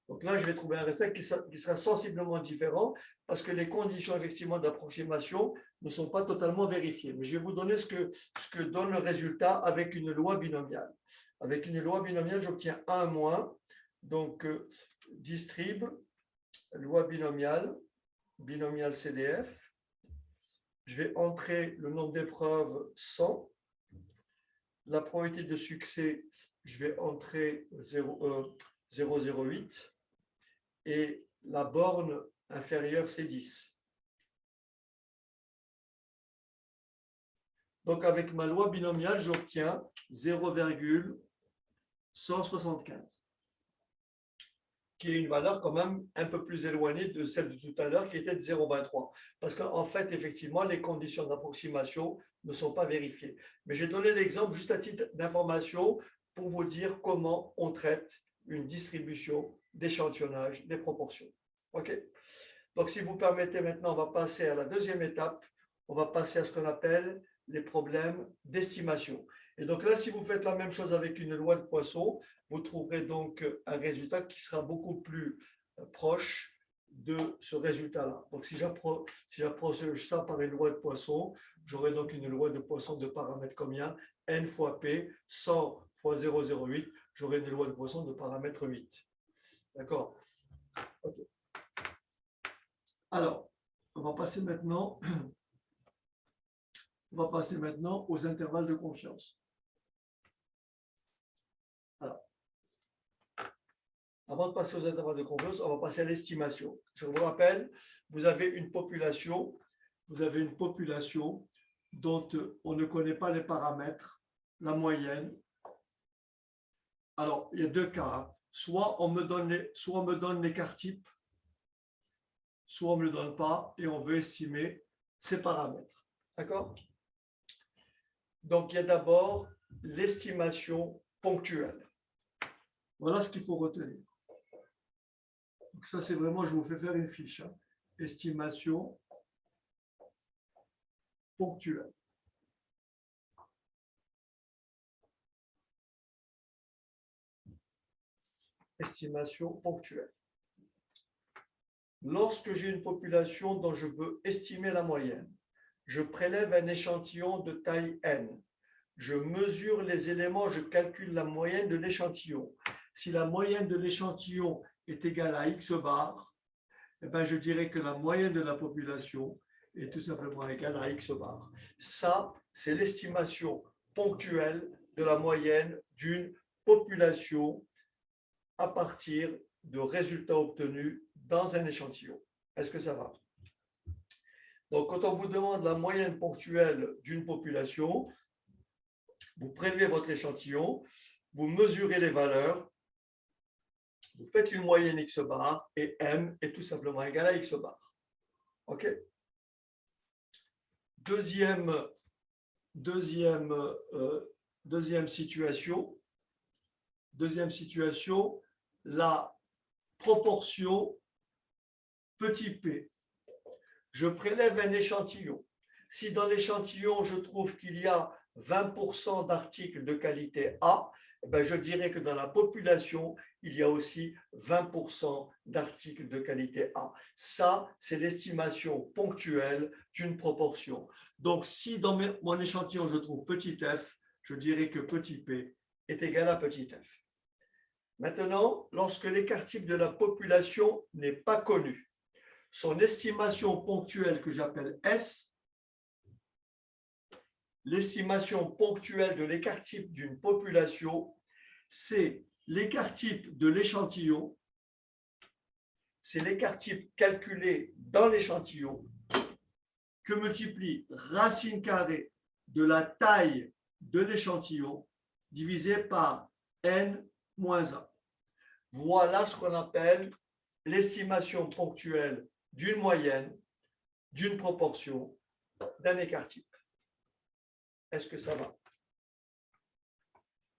Donc là, je vais trouver un résultat qui sera sensiblement différent parce que les conditions effectivement d'approximation ne sont pas totalement vérifiées. Mais je vais vous donner ce que donne le résultat avec une loi binomiale. Avec une loi binomiale, j'obtiens 1 moins, donc distrib, loi binomiale CDF. Je vais entrer le nombre d'épreuves 100. La probabilité de succès, je vais entrer 0,08. Et la borne inférieure, c'est 10. Donc, avec ma loi binomiale, j'obtiens 0,175, qui est une valeur quand même un peu plus éloignée de celle de tout à l'heure, qui était de 0,23. Parce qu'en fait, effectivement, les conditions d'approximation ne sont pas vérifiées. Mais j'ai donné l'exemple juste à titre d'information pour vous dire comment on traite une distribution d'échantillonnage des proportions. OK? Donc, si vous permettez, maintenant, on va passer à la deuxième étape. On va passer à ce qu'on appelle les problèmes d'estimation. Et donc là, si vous faites la même chose avec une loi de Poisson, vous trouverez donc un résultat qui sera beaucoup plus proche de ce résultat-là. Donc, si j'approche ça par une loi de Poisson, j'aurai donc une loi de Poisson de paramètre combien? N fois P, 100 fois 0,08, j'aurai une loi de Poisson de paramètre 8. D'accord? OK. Alors, on va passer maintenant aux intervalles de confiance. Alors, avant de passer aux intervalles de confiance, on va passer à l'estimation. Je vous rappelle, vous avez une population dont on ne connaît pas les paramètres, la moyenne. Alors, il y a deux cas. Soit on me donne l'écart type, soit on ne me le donne pas et on veut estimer ces paramètres. D'accord? Donc, il y a d'abord l'estimation ponctuelle. Voilà ce qu'il faut retenir. Donc, ça, c'est vraiment, je vous fais faire une fiche. Hein. Estimation ponctuelle. Estimation ponctuelle. Lorsque j'ai une population dont je veux estimer la moyenne, je prélève un échantillon de taille n. Je mesure les éléments, je calcule la moyenne de l'échantillon. Si la moyenne de l'échantillon est égale à x bar, eh bien je dirais que la moyenne de la population est tout simplement égale à x bar. Ça, c'est l'estimation ponctuelle de la moyenne d'une population à partir de résultats obtenus dans un échantillon. Est-ce que ça va? Donc, quand on vous demande la moyenne ponctuelle d'une population, vous prélevez votre échantillon, vous mesurez les valeurs, vous faites une moyenne x bar et m est tout simplement égal à x bar. OK? Deuxième situation, la proportion petit p. Je prélève un échantillon. Si dans l'échantillon, je trouve qu'il y a 20% d'articles de qualité A, eh bien, je dirais que dans la population, il y a aussi 20% d'articles de qualité A. Ça, c'est l'estimation ponctuelle d'une proportion. Donc, si dans mon échantillon, je trouve petit f, je dirais que petit p est égal à petit f. Maintenant, lorsque l'écart type de la population n'est pas connu, son estimation ponctuelle que j'appelle S, l'estimation ponctuelle de l'écart type d'une population, c'est l'écart type de l'échantillon, c'est l'écart type calculé dans l'échantillon que multiplie racine carrée de la taille de l'échantillon divisé par n-1. Voilà ce qu'on appelle l'estimation ponctuelle d'une moyenne, d'une proportion, d'un écart type. Est-ce que ça va?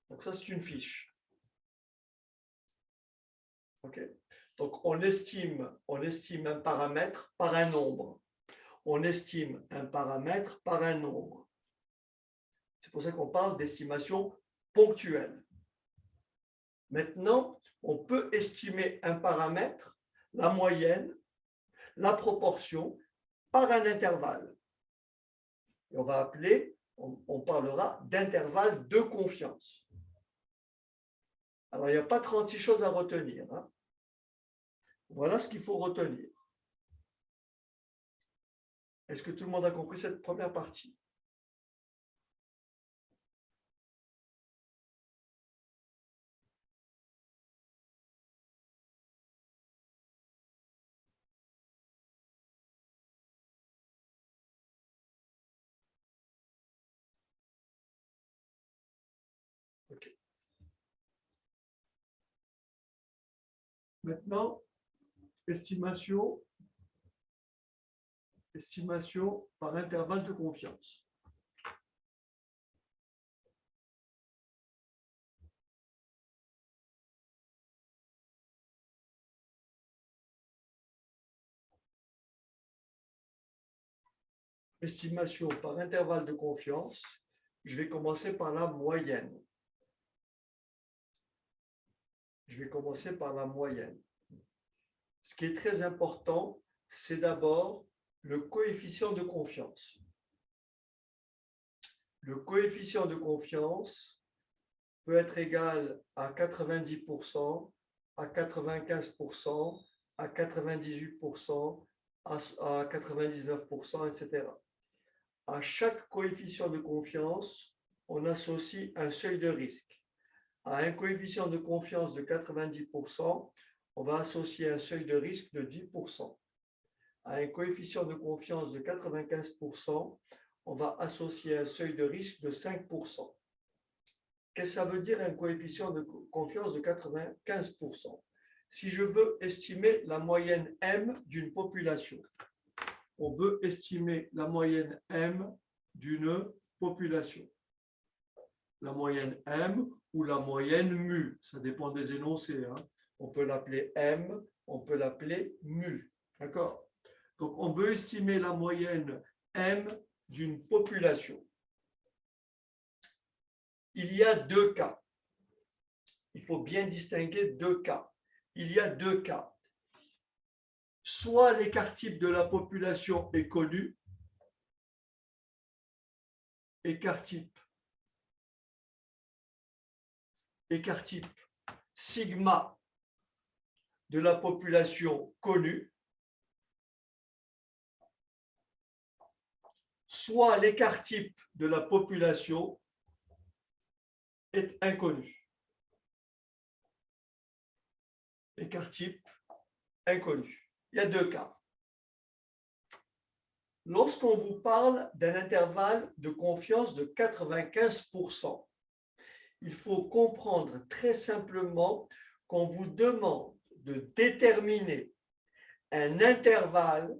Donc ça, c'est une fiche. OK. Donc on estime un paramètre par un nombre. On estime un paramètre par un nombre. C'est pour ça qu'on parle d'estimation ponctuelle. Maintenant, on peut estimer un paramètre, la moyenne, la proportion, par un intervalle. Et on parlera d'intervalle de confiance. Alors, il n'y a pas 36 choses à retenir. Hein. Voilà ce qu'il faut retenir. Est-ce que tout le monde a compris cette première partie? OK. Maintenant, estimation par intervalle de confiance. Estimation par intervalle de confiance, je vais commencer par la moyenne. Ce qui est très important, c'est d'abord le coefficient de confiance. Le coefficient de confiance peut être égal à 90%, à 95%, à 98%, à 99%, etc. À chaque coefficient de confiance, on associe un seuil de risque. À un coefficient de confiance de 90%, on va associer un seuil de risque de 10%. À un coefficient de confiance de 95%, on va associer un seuil de risque de 5%. Qu'est-ce que ça veut dire un coefficient de confiance de 95%? Si je veux estimer la moyenne M d'une population, on veut estimer la moyenne M d'une population. La moyenne M ou la moyenne mu, ça dépend des énoncés. Hein. On peut l'appeler M, on peut l'appeler mu. D'accord? Donc, on veut estimer la moyenne M d'une population. Il y a deux cas. Il faut bien distinguer deux cas. Il y a deux cas. Soit l'écart type de la population est connu, écart type sigma de la population connue, soit l'écart type de la population est inconnu. Écart type inconnu. Il y a deux cas. Lorsqu'on vous parle d'un intervalle de confiance de 95%, il faut comprendre très simplement qu'on vous demande de déterminer un intervalle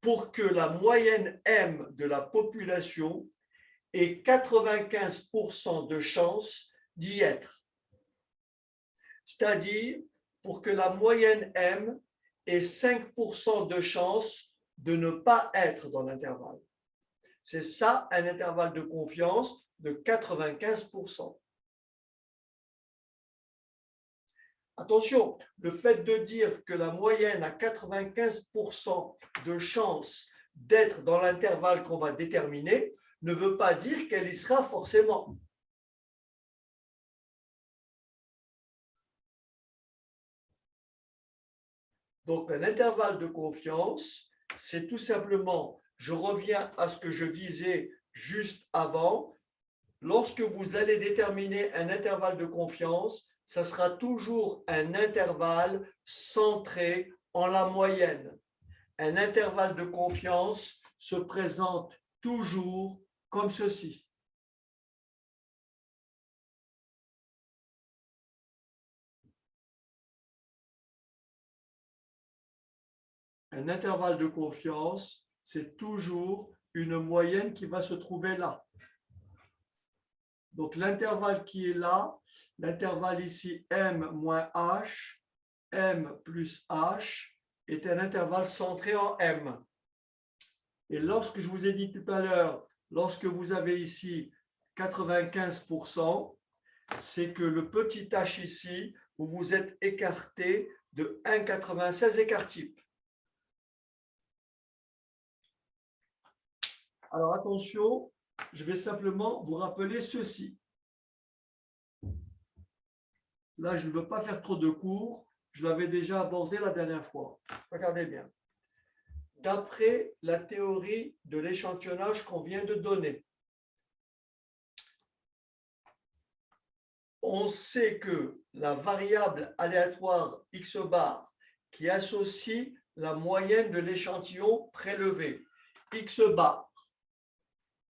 pour que la moyenne M de la population ait 95% de chances d'y être. C'est-à-dire pour que la moyenne M ait 5% de chances de ne pas être dans l'intervalle. C'est ça un intervalle de confiance de 95%. Attention, le fait de dire que la moyenne a 95% de chances d'être dans l'intervalle qu'on va déterminer ne veut pas dire qu'elle y sera forcément. Donc, un intervalle de confiance, c'est tout simplement, je reviens à ce que je disais juste avant, lorsque vous allez déterminer un intervalle de confiance, ça sera toujours un intervalle centré en la moyenne. Un intervalle de confiance se présente toujours comme ceci. Un intervalle de confiance, c'est toujours une moyenne qui va se trouver là. Donc, l'intervalle qui est là, l'intervalle ici M moins H, M plus H, est un intervalle centré en M. Et lorsque je vous ai dit tout à l'heure, lorsque vous avez ici 95%, c'est que le petit h ici, vous vous êtes écarté de 1,96 écart type. Alors attention, je vais simplement vous rappeler ceci. Là, je ne veux pas faire trop de cours, je l'avais déjà abordé la dernière fois. Regardez bien. D'après la théorie de l'échantillonnage qu'on vient de donner, on sait que la variable aléatoire x bar qui associe la moyenne de l'échantillon prélevé, x bar,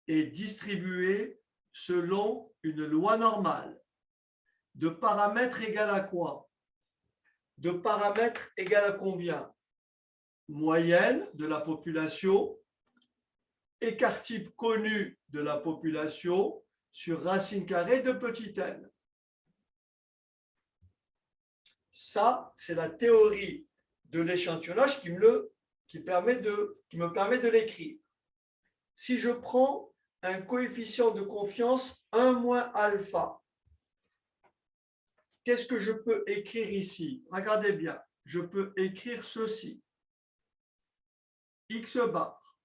est distribuée selon une loi normale de paramètres égale à quoi? De paramètres égale à combien? Moyenne de la population, écart type connu de la population sur racine carrée de petit n. Ça, c'est la théorie de l'échantillonnage qui me permet de l'écrire. Si je prends un coefficient de confiance 1 moins alpha, qu'est-ce que je peux écrire ici? Regardez bien, je peux écrire ceci. X bar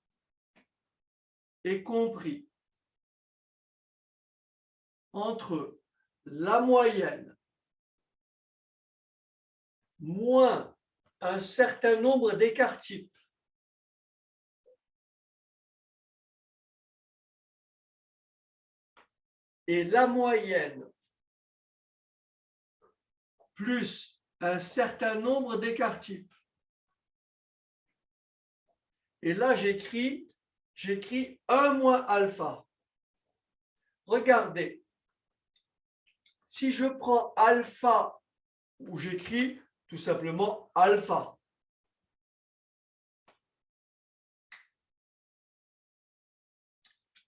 est compris entre la moyenne moins un certain nombre d'écarts types. Et la moyenne plus un certain nombre d'écarts types. Et là, j'écris 1 moins alpha. Regardez, si je prends alpha, où j'écris tout simplement alpha,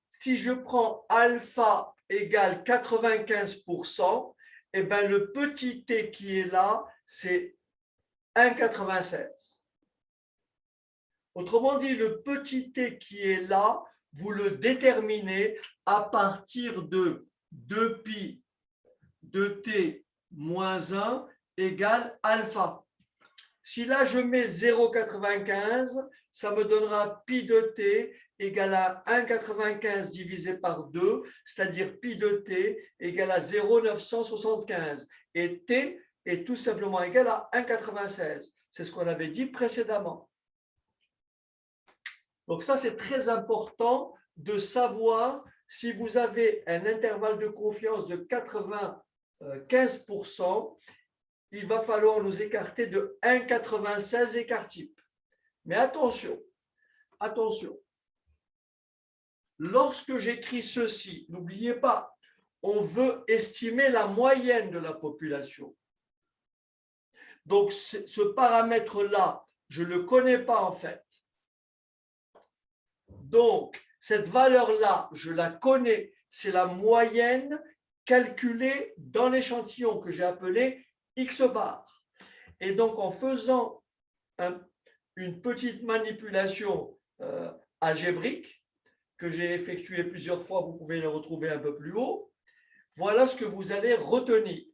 si je prends alpha égale 95%, eh bien, le petit t qui est là, c'est 1,96. Autrement dit, le petit t qui est là, vous le déterminez à partir de 2pi de t moins 1 égale alpha. Si là, je mets 0,95, ça me donnera pi de t égale à 1,95 divisé par 2, c'est-à-dire pi de t égale à 0,975. Et t est tout simplement égal à 1,96. C'est ce qu'on avait dit précédemment. Donc ça, c'est très important de savoir si vous avez un intervalle de confiance de 95%, il va falloir nous écarter de 1,96 écart type. Mais attention, lorsque j'écris ceci, n'oubliez pas, on veut estimer la moyenne de la population. Donc, ce paramètre-là, je ne le connais pas en fait. Donc, cette valeur-là, je la connais, c'est la moyenne calculée dans l'échantillon que j'ai appelé X bar. Et donc, en faisant une petite manipulation algébrique, que j'ai effectuée plusieurs fois, vous pouvez le retrouver un peu plus haut, voilà ce que vous allez retenir.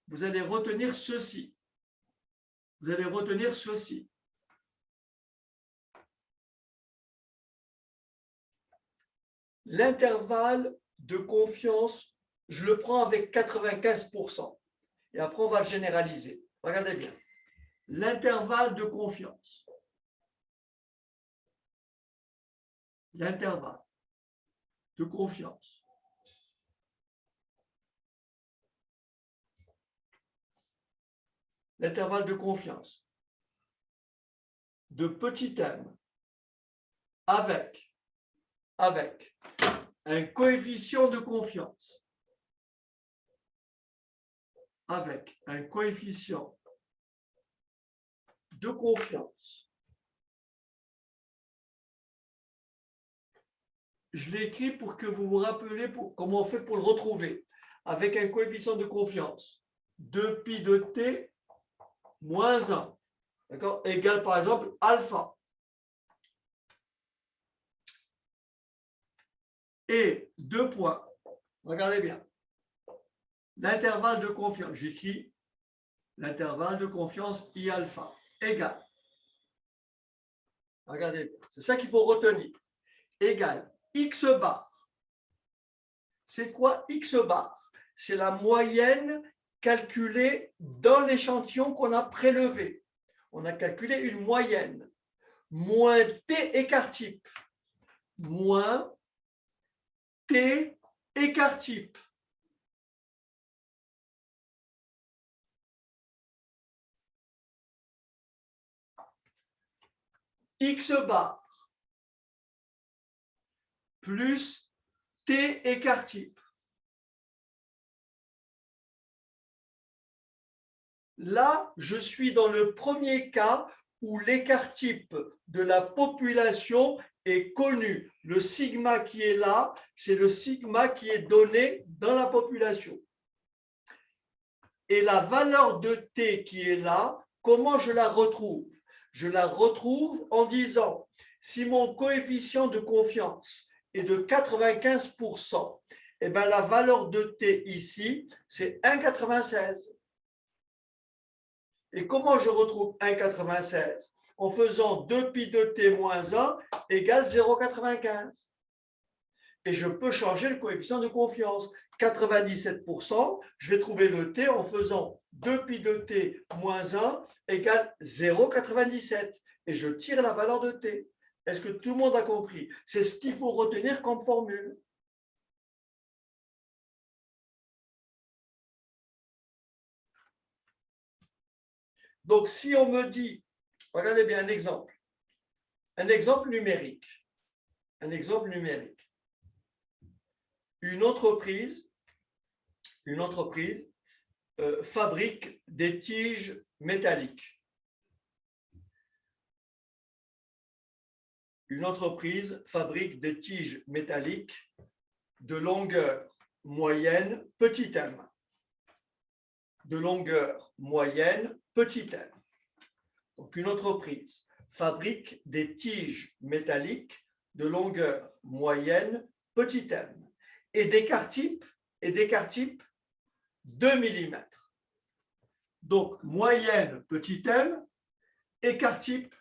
Vous allez retenir ceci. Vous allez retenir ceci. L'intervalle de confiance, je le prends avec 95%. Et après, on va le généraliser. Regardez bien. L'intervalle de confiance. L'intervalle de confiance. L'intervalle de confiance de petit m avec un coefficient de confiance, avec un coefficient de confiance. Je l'ai écrit pour que vous vous rappeliez comment on fait pour le retrouver. Avec un coefficient de confiance de pi de t moins 1, d'accord, égale par exemple alpha. Et 2 points. Regardez bien. L'intervalle de confiance, j'écris l'intervalle de confiance I alpha égale. Regardez bien. C'est ça qu'il faut retenir. Égale X bar. C'est quoi X bar? C'est la moyenne calculée dans l'échantillon qu'on a prélevé. On a calculé une moyenne. Moins T écart type. Moins T écart type. X bar plus T écart type. Là, je suis dans le premier cas où l'écart type de la population est connu. Le sigma qui est là, c'est le sigma qui est donné dans la population. Et la valeur de T qui est là, comment je la retrouve? Je la retrouve en disant, si mon coefficient de confiance est de 95%, eh bien la valeur de T ici, c'est 1,96. Et comment je retrouve 1,96? En faisant 2 pi de t moins 1 égale 0,95. Et je peux changer le coefficient de confiance. 97%, je vais trouver le t en faisant 2 pi de t moins 1 égale 0,97. Et je tire la valeur de t. Est-ce que tout le monde a compris? C'est ce qu'il faut retenir comme formule. Donc, si on me dit, regardez bien un exemple numérique. Un exemple numérique. Une entreprise fabrique des tiges métalliques. Une entreprise fabrique des tiges métalliques de longueur moyenne petit m. De longueur moyenne petit m. Donc, une entreprise fabrique des tiges métalliques de longueur moyenne petit m et d'écart type 2 mm. Donc, moyenne petit m, écart type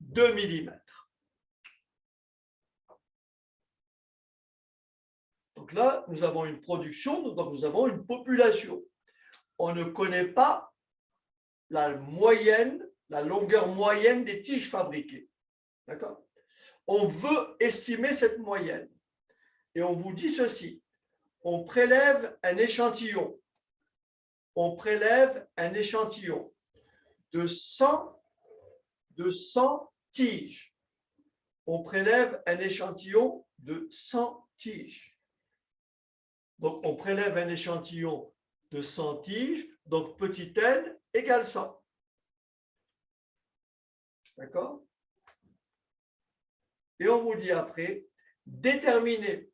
2 mm. Donc là, nous avons une production, donc nous avons une population. On ne connaît pas la moyenne, la longueur moyenne des tiges fabriquées. D'accord? On veut estimer cette moyenne. Et on vous dit ceci. On prélève un échantillon. On prélève un échantillon de 100 tiges. On prélève un échantillon de 100 tiges. Donc, on prélève un échantillon de 100 tiges, donc petit n égale 100. D'accord? Et on vous dit après, déterminer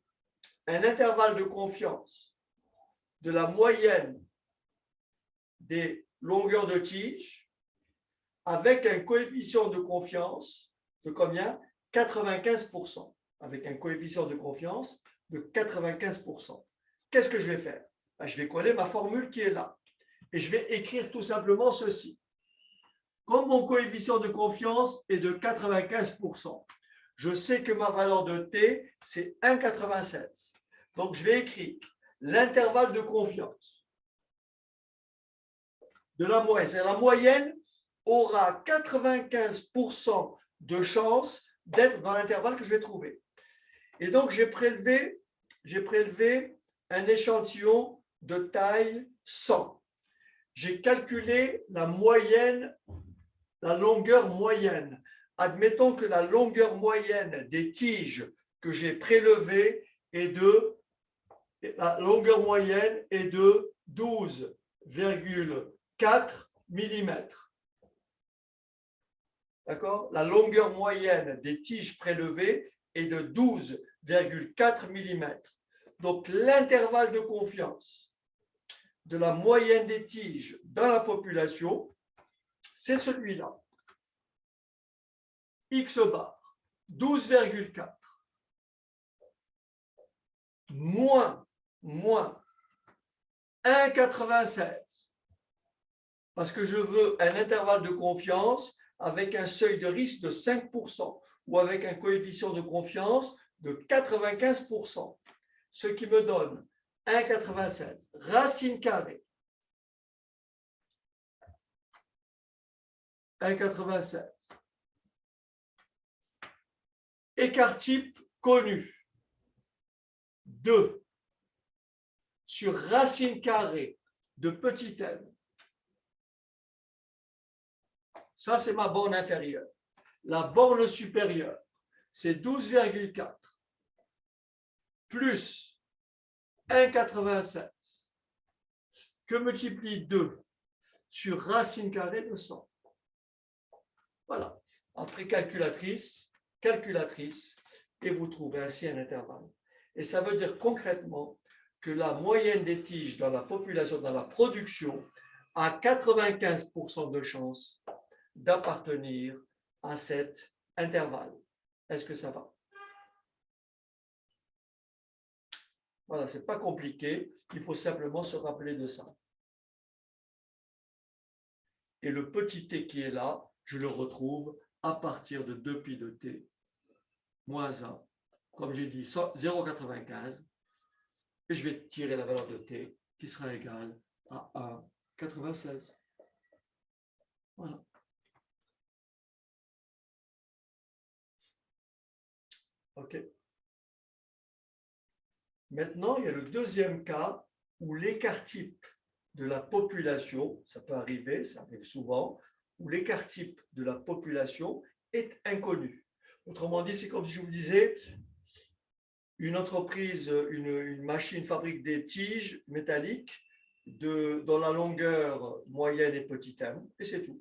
un intervalle de confiance de la moyenne des longueurs de tige avec un coefficient de confiance de combien? 95%. Avec un coefficient de confiance de 95%. Qu'est-ce que je vais faire? Je vais coller ma formule qui est là. Et je vais écrire tout simplement ceci. Comme mon coefficient de confiance est de 95%, je sais que ma valeur de t, c'est 1,96. Donc, je vais écrire l'intervalle de confiance de la moyenne. C'est-à-dire la moyenne aura 95% de chance d'être dans l'intervalle que je vais trouver. Et donc, j'ai prélevé un échantillon de taille 100. J'ai calculé la moyenne, la longueur moyenne. Admettons que la longueur moyenne des tiges que j'ai prélevées est de, la longueur moyenne est de 12,4 mm. D'accord? La longueur moyenne des tiges prélevées est de 12,4 mm. Donc, l'intervalle de confiance de la moyenne des tiges dans la population, c'est celui-là. X bar, 12,4 moins 1,96 parce que je veux un intervalle de confiance avec un seuil de risque de 5% ou avec un coefficient de confiance de 95%, ce qui me donne 1,96 racine carrée 1,96 écart type connu 2 sur racine carrée de petit n. Ça, c'est ma borne inférieure. La borne supérieure, c'est 12,4 plus 1,96 que multiplie 2 sur racine carrée de 100. Voilà. Après calculatrice, et vous trouvez ainsi un intervalle. Et ça veut dire concrètement que la moyenne des tiges dans la population, dans la production, a 95% de chance d'appartenir à cet intervalle. Est-ce que ça va? Voilà, ce n'est pas compliqué, il faut simplement se rappeler de ça. Et le petit t qui est là, je le retrouve à partir de 2pi de t moins 1, comme j'ai dit, 0,95, et je vais tirer la valeur de t qui sera égale à 1,96. Voilà. OK. Maintenant, il y a le deuxième cas où l'écart type de la population, ça peut arriver, ça arrive souvent, où l'écart type de la population est inconnu. Autrement dit, c'est comme si je vous disais, une entreprise, une machine fabrique des tiges métalliques dont la longueur moyenne est petit m, et c'est tout.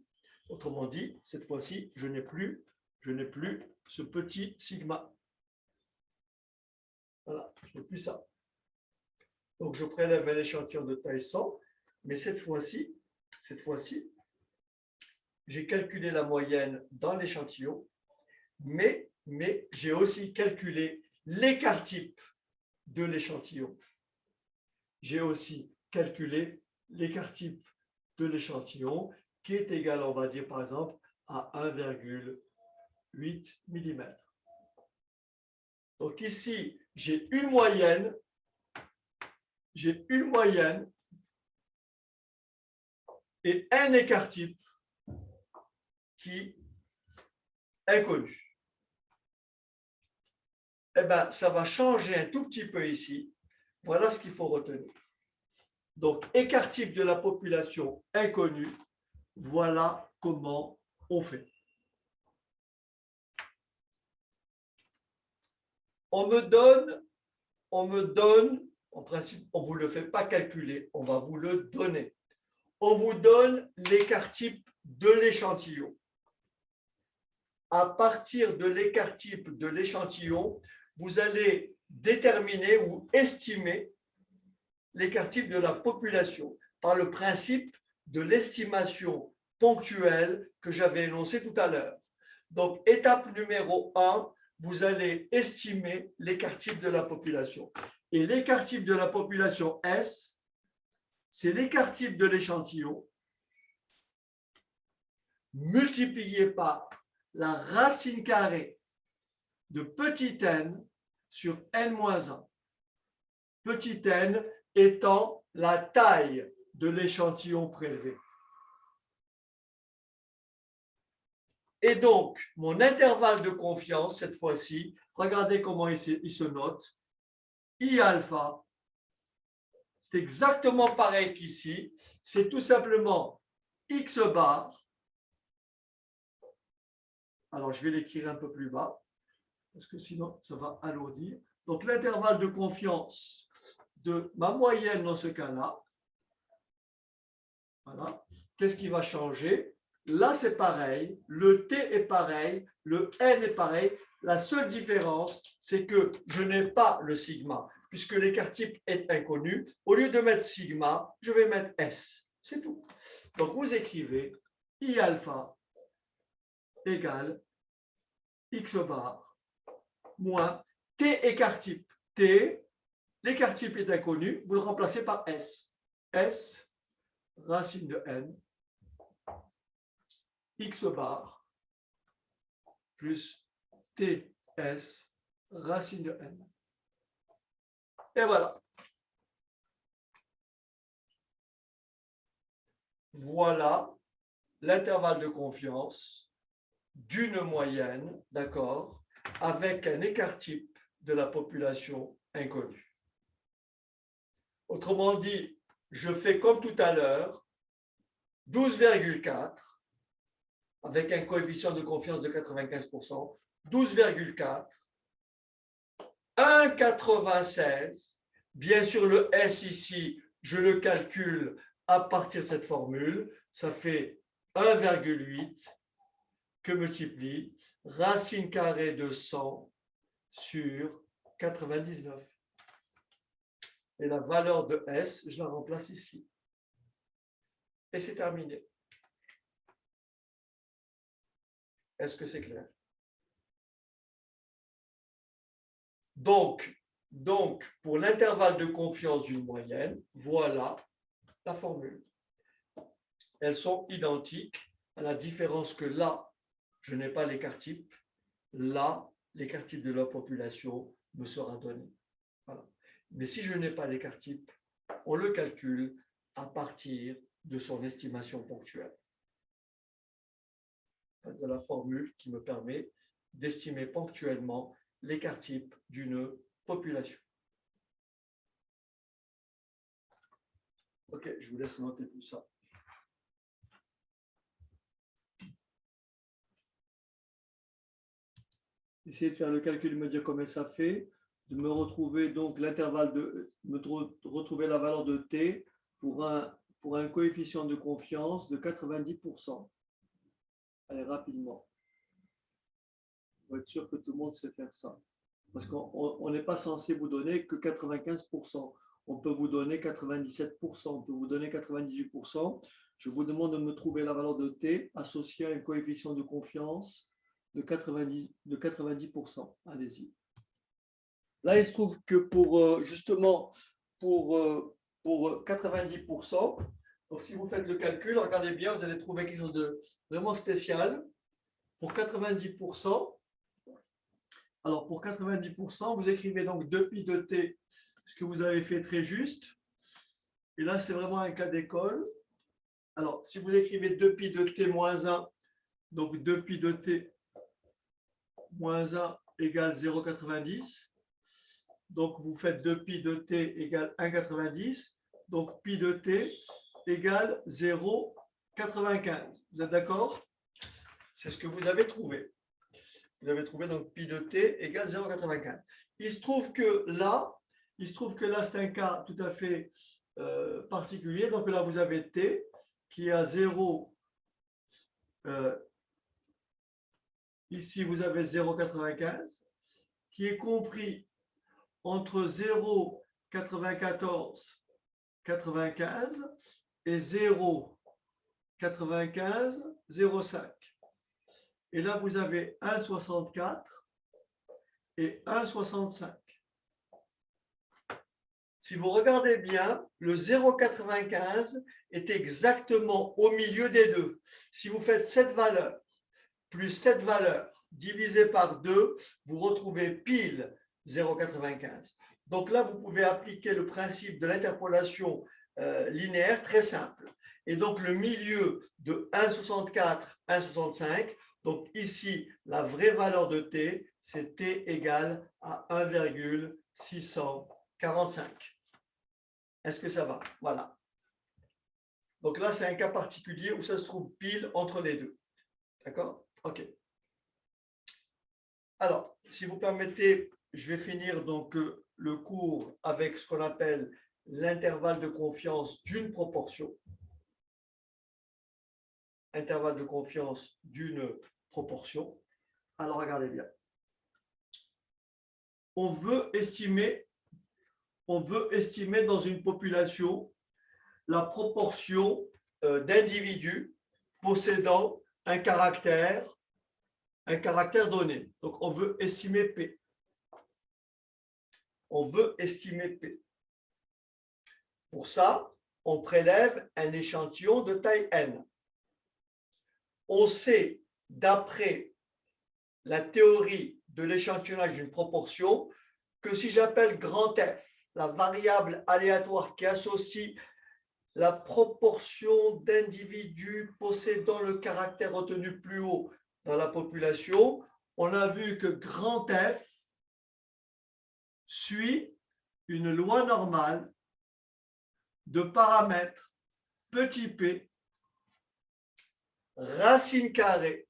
Autrement dit, cette fois-ci, je n'ai plus ce petit sigma. Voilà, je n'ai plus ça. Donc, je prélève un échantillon de taille 100, mais cette fois-ci, j'ai calculé la moyenne dans l'échantillon, mais j'ai aussi calculé l'écart type de l'échantillon. J'ai aussi calculé l'écart type de l'échantillon qui est égal, on va dire par exemple, à 1,8 mm. Donc ici, j'ai une moyenne et un écart type qui est inconnu. Eh bien, ça va changer un tout petit peu ici. Voilà ce qu'il faut retenir. Donc, écart type de la population inconnue, voilà comment on fait. On me donne, en principe, on ne vous le fait pas calculer, on va vous le donner. On vous donne l'écart type de l'échantillon. à partir de l'écart type de l'échantillon, vous allez déterminer ou estimer l'écart type de la population par le principe de l'estimation ponctuelle que j'avais énoncé tout à l'heure. Donc, étape numéro 1, vous allez estimer l'écart type de la population. Et l'écart type de la population S, c'est l'écart type de l'échantillon multiplié par la racine carrée de petit n sur n-1. Petit n étant la taille de l'échantillon prélevé. Et donc, mon intervalle de confiance, cette fois-ci, regardez comment il se note. I alpha, c'est exactement pareil qu'ici. C'est tout simplement X bar. Alors, je vais l'écrire un peu plus bas, parce que sinon, ça va alourdir. Donc, l'intervalle de confiance de ma moyenne dans ce cas-là. Voilà. Qu'est-ce qui va changer? Là, c'est pareil. Le T est pareil. Le N est pareil. La seule différence, c'est que je n'ai pas le sigma, puisque l'écart type est inconnu. Au lieu de mettre sigma, je vais mettre S. C'est tout. Donc, vous écrivez I alpha égale X bar moins T écart type. T, l'écart type est inconnu, vous le remplacez par S. S, racine de N, X bar, plus TS, racine de N. Et voilà. Voilà l'intervalle de confiance d'une moyenne, d'accord, avec un écart type de la population inconnue. Autrement dit, je fais comme tout à l'heure, 12,4 avec un coefficient de confiance de 95%, 12,4, 1,96. Bien sûr, le S ici, je le calcule à partir de cette formule. Ça fait 1,8 que multiplie racine carrée de 100 sur 99. Et la valeur de S, je la remplace ici. Et c'est terminé. Est-ce que c'est clair? Donc, pour l'intervalle de confiance d'une moyenne, voilà la formule. Elles sont identiques, à la différence que là, je n'ai pas l'écart type. Là, l'écart type de la population me sera donné. Voilà. Mais si je n'ai pas l'écart type, on le calcule à partir de son estimation ponctuelle. De la formule qui me permet d'estimer ponctuellement l'écart type d'une population. Ok, je vous laisse noter tout ça. Essayez de faire le calcul, me dire combien ça fait, de me retrouver donc l'intervalle de, retrouver la valeur de T pour un coefficient de confiance de 90%. Allez, rapidement. Pour être sûr que tout le monde sait faire ça. Parce qu'on n'est pas censé vous donner que 95%. On peut vous donner 97%, on peut vous donner 98%. Je vous demande de me trouver la valeur de T associée à un coefficient de confiance de 90%. Allez-y. Là, il se trouve que pour 90%, donc si vous faites le calcul, regardez bien, vous allez trouver quelque chose de vraiment spécial. Pour 90%, alors pour 90%, vous écrivez donc 2pi de t, ce que vous avez fait très juste. Et là, c'est vraiment un cas d'école. Alors, si vous écrivez 2pi de t moins 1, donc 2pi de t moins 1 égale 0,90. Donc, vous faites 2pi de t égale 1,90. Donc, pi de t égale 0,95. Vous êtes d'accord? C'est ce que vous avez trouvé. Vous avez trouvé donc pi de t égale 0,95. Il se trouve que là, c'est un cas tout à fait particulier. Donc là, vous avez t qui est à 0, Ici, vous avez 0,95 qui est compris entre 0,94, 95 et 0,95, 0,5. Et là, vous avez 1,64 et 1,65. Si vous regardez bien, le 0,95 est exactement au milieu des deux. Si vous faites cette valeur plus cette valeur divisé par 2, vous retrouvez pile 0,95. Donc là, vous pouvez appliquer le principe de l'interpolation linéaire très simple. Et donc, le milieu de 1,64, 1,65, donc ici, la vraie valeur de t, c'est t égale à 1,645. Est-ce que ça va? Voilà. Donc là, c'est un cas particulier où ça se trouve pile entre les deux. D'accord? OK. Alors, si vous permettez, je vais finir donc le cours avec ce qu'on appelle l'intervalle de confiance d'une proportion. Intervalle de confiance d'une proportion. Alors, regardez bien. On veut estimer dans une population la proportion d'individus possédant un caractère donné. Donc, on veut estimer P. On veut estimer P. Pour ça, on prélève un échantillon de taille n. On sait, d'après la théorie de l'échantillonnage d'une proportion, que si j'appelle grand F, la variable aléatoire qui associe la proportion d'individus possédant le caractère retenu plus haut dans la population, on a vu que grand F suit une loi normale de paramètres petit p, racine carrée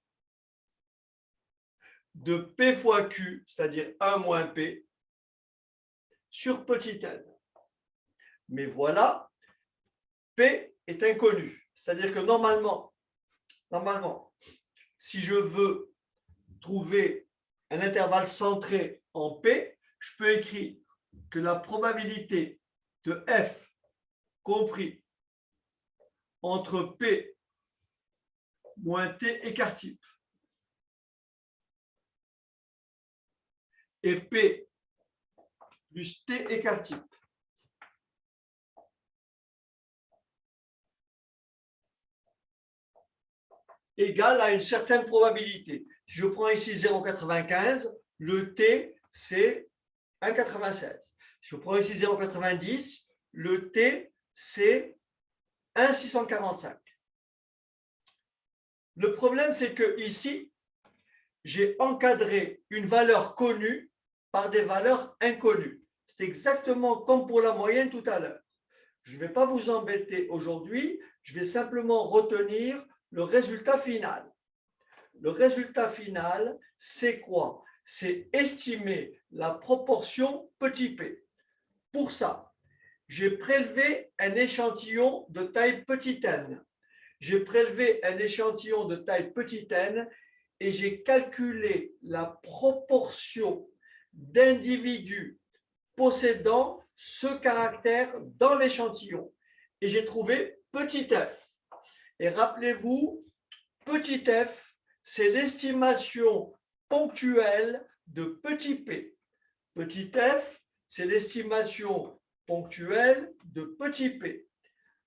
de p fois q, c'est-à-dire 1 moins p, sur petit n. Mais voilà, p est inconnu. C'est-à-dire que normalement, si je veux trouver un intervalle centré en P, je peux écrire que la probabilité de F compris entre P moins T écart type et P plus T écart type égale à une certaine probabilité. Si je prends ici 0,95, le T, c'est 1,96. Si je prends ici 0,90, le T, c'est 1,645. Le problème, c'est que ici, j'ai encadré une valeur connue par des valeurs inconnues. C'est exactement comme pour la moyenne tout à l'heure. Je ne vais pas vous embêter aujourd'hui, je vais simplement retenir le résultat final. Le résultat final, c'est quoi? C'est estimer la proportion petit p. Pour ça, j'ai prélevé un échantillon de taille petit n. J'ai prélevé un échantillon de taille petit n et j'ai calculé la proportion d'individus possédant ce caractère dans l'échantillon. Et j'ai trouvé petit f. Et rappelez-vous, petit f, c'est l'estimation ponctuelle de petit p. Petit f, c'est l'estimation ponctuelle de petit p.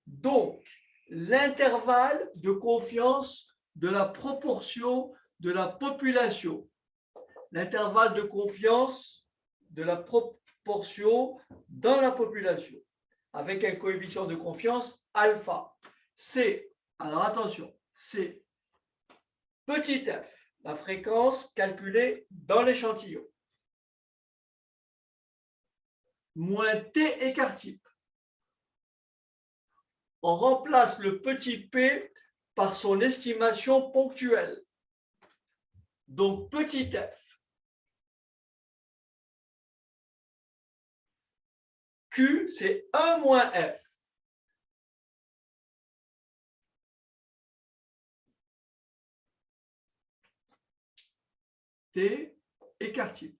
Donc, l'intervalle de confiance de la proportion de la population. L'intervalle de confiance de la proportion dans la population, avec un coefficient de confiance alpha. C'est, alors attention, c'est petit f, la fréquence calculée dans l'échantillon, moins t écart type. On remplace le petit p par son estimation ponctuelle. Donc, petit f. Q, c'est 1 moins f. T écart type.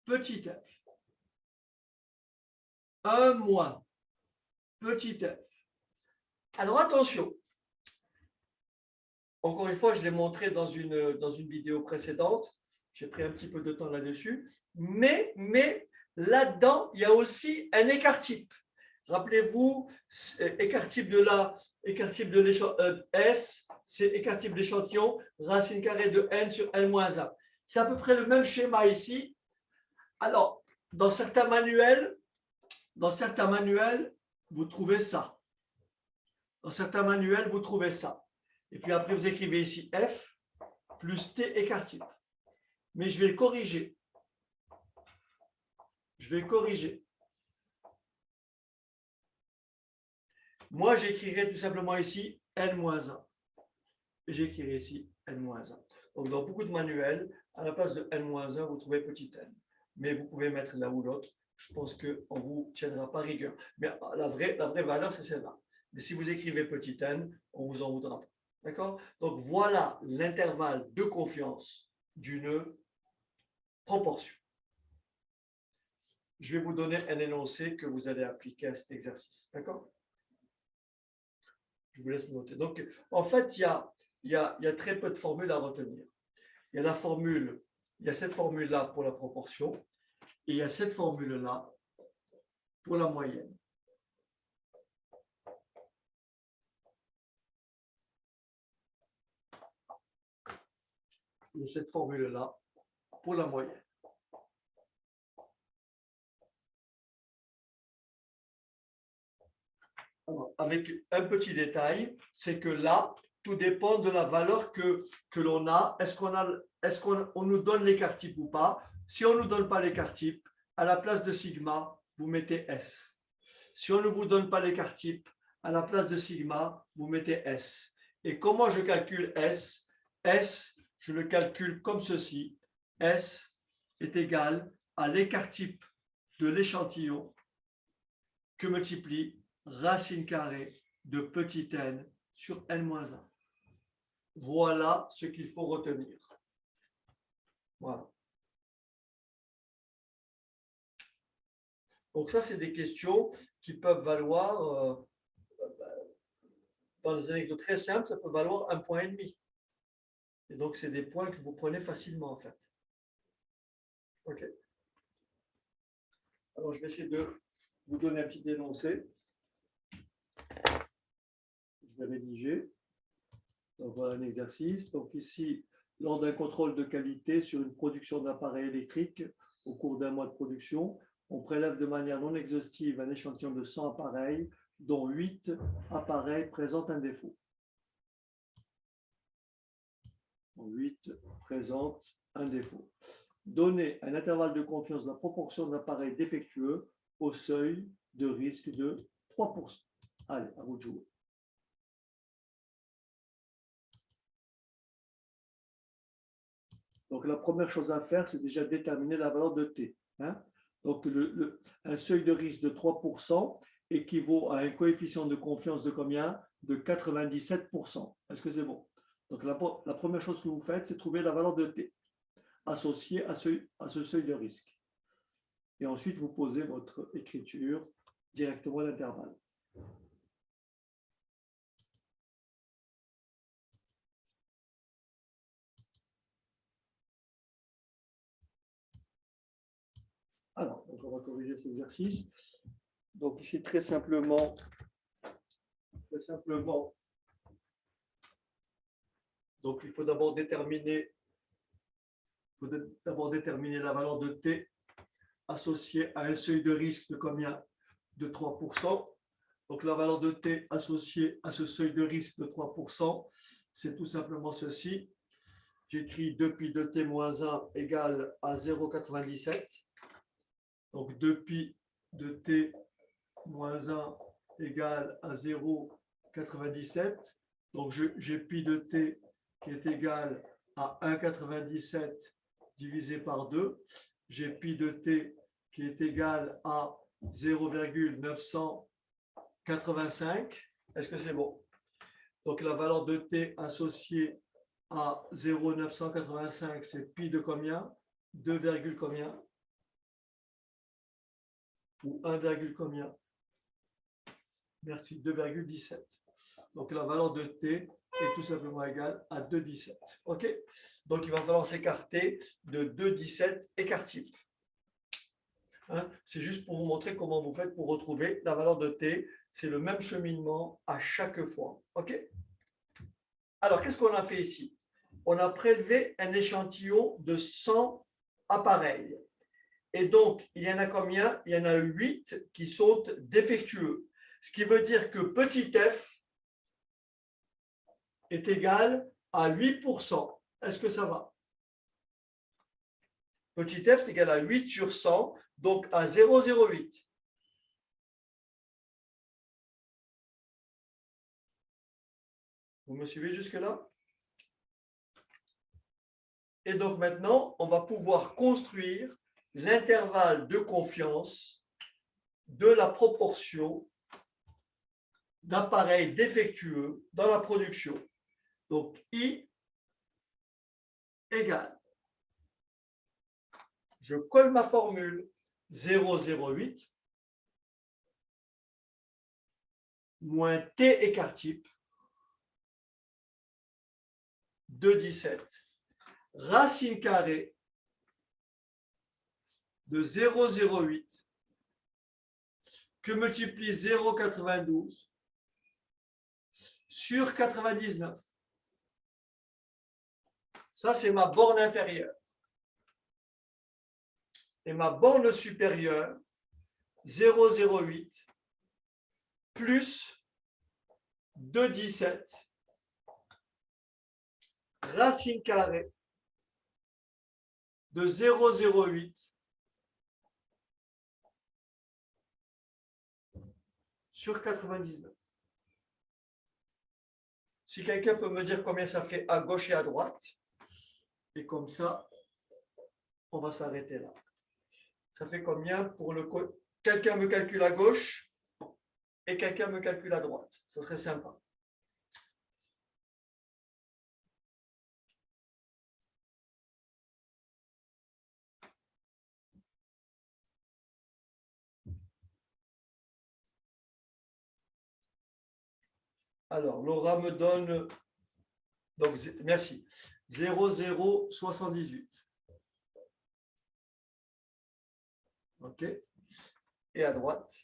Petit f. 1 moins petit f. Alors attention, encore une fois, je l'ai montré dans une vidéo précédente, j'ai pris un petit peu de temps là-dessus, mais là-dedans, il y a aussi un écart type. Rappelez-vous, écart type de S, c'est écart type d'échantillon, racine carrée de n sur n-1. C'est à peu près le même schéma ici. Alors, dans certains manuels, vous trouvez ça. Dans certains manuels, vous trouvez ça. Et puis après, vous écrivez ici F plus T écart type. Mais je vais le corriger. Moi, j'écrirai tout simplement ici N-1. Et j'écrirai ici N-1. Donc, dans beaucoup de manuels, à la place de N-1, vous trouvez petit n. Mais vous pouvez mettre l'un ou l'autre. Je pense qu'on ne vous tiendra pas rigueur. Mais la vraie valeur, c'est celle-là. Mais si vous écrivez petit n, on ne vous en voudra pas. D'accord? Donc, voilà l'intervalle de confiance d'une proportion. Je vais vous donner un énoncé que vous allez appliquer à cet exercice. D'accord? Je vous laisse noter. Donc, en fait, il y a très peu de formules à retenir. Il y a cette formule-là pour la proportion et il y a cette formule-là pour la moyenne. Il y a cette formule-là pour la moyenne. Alors, avec un petit détail, c'est que là, tout dépend de la valeur que l'on a. Est-ce qu'on nous donne l'écart type ou pas? Si on ne nous donne pas l'écart type, à la place de sigma, vous mettez S. Si on ne vous donne pas l'écart type, à la place de sigma, vous mettez S. Et comment je calcule S? S, je le calcule comme ceci. S est égal à l'écart type de l'échantillon que multiplie racine carrée de petit n sur n-1. Voilà ce qu'il faut retenir. Voilà. Donc ça, c'est des questions qui peuvent valoir, dans les anecdotes très simples, ça peut valoir 1,5 point. Et donc, c'est des points que vous prenez facilement, en fait. OK. Alors, je vais essayer de vous donner un petit énoncé. Je vais rédiger. Donc, voilà un exercice. Donc, ici, lors d'un contrôle de qualité sur une production d'appareils électriques au cours d'un mois de production, on prélève de manière non exhaustive un échantillon de 100 appareils, dont 8 appareils présentent un défaut. 8 présentent un défaut. Donner un intervalle de confiance de la proportion d'appareils défectueux au seuil de risque de 3%. Allez, à vous de jouer. Donc, la première chose à faire, c'est déjà déterminer la valeur de T. Hein? Donc, un seuil de risque de 3% équivaut à un coefficient de confiance de combien? De 97%. Est-ce que c'est bon? Donc, la première chose que vous faites, c'est trouver la valeur de T associée à ce seuil de risque. Et ensuite, vous posez votre écriture directement à l'intervalle. Alors, donc on va corriger cet exercice. Donc ici, très simplement, donc il faut d'abord déterminer la valeur de T associée à un seuil de risque de combien? De 3%. Donc la valeur de T associée à ce seuil de risque de 3%, c'est tout simplement ceci. J'écris 2pi de T moins 1 égale à 0,97. Donc 2pi de T moins 1 égale à 0,97. Donc j'ai pi de T qui est égal à 1,97 divisé par 2. J'ai pi de T qui est égal à 0,985. Est-ce que c'est bon? Donc la valeur de T associée à 0,985, c'est pi de combien? 2, combien? Ou 1, combien? Merci, 2,17. Donc la valeur de t est tout simplement égale à 2,17. OK? Donc il va falloir s'écarter de 2,17 écart type. Hein? C'est juste pour vous montrer comment vous faites pour retrouver la valeur de t. C'est le même cheminement à chaque fois. OK? Alors, qu'est-ce qu'on a fait ici? On a prélevé un échantillon de 100 appareils. Et donc, il y en a combien? Il y en a 8 qui sont défectueux. Ce qui veut dire que petit f est égal à 8%. Est-ce que ça va? Petit f est égal à 8 sur 100, donc à 0,08. Vous me suivez jusque-là? Et donc maintenant, on va pouvoir construire l'intervalle de confiance de la proportion d'appareils défectueux dans la production. Donc, I égale, je colle ma formule, 0,08 moins T écart type, 2,17, racine carrée de 0,08 que multiplie 0,92 sur 99. Ça, c'est ma borne inférieure. Et ma borne supérieure, 0,08 plus 2,17 racine carrée de 0,08 sur 99. Si quelqu'un peut me dire combien ça fait à gauche et à droite, et comme ça, on va s'arrêter là. Ça fait combien pour le côté? Quelqu'un me calcule à gauche et quelqu'un me calcule à droite. Ça serait sympa. Alors, Laura me donne, donc merci, 0,078. OK. Et à droite,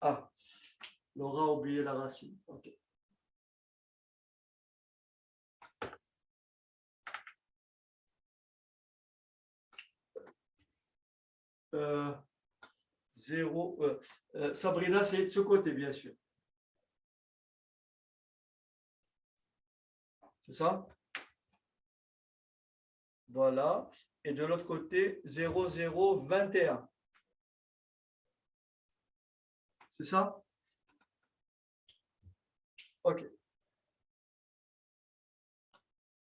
ah, Laura a oublié la racine. OK. Sabrina, c'est de ce côté, bien sûr. C'est ça? Voilà. Et de l'autre côté, 0,021. C'est ça? OK.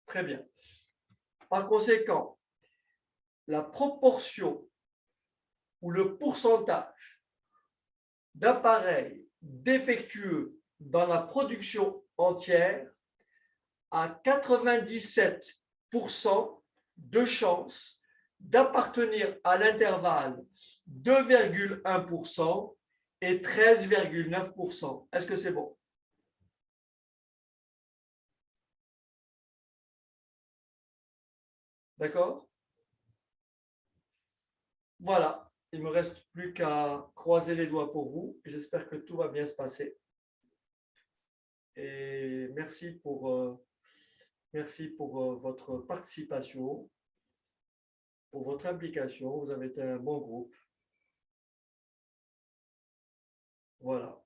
Très bien. Par conséquent, la proportion ou le pourcentage d'appareils défectueux dans la production entière a 97% de chances d'appartenir à l'intervalle 2,1% et 13,9%. Est-ce que c'est bon? D'accord? Voilà, il ne me reste plus qu'à croiser les doigts pour vous. J'espère que tout va bien se passer. Et merci pour votre participation, pour votre implication. Vous avez été un bon groupe. Voilà.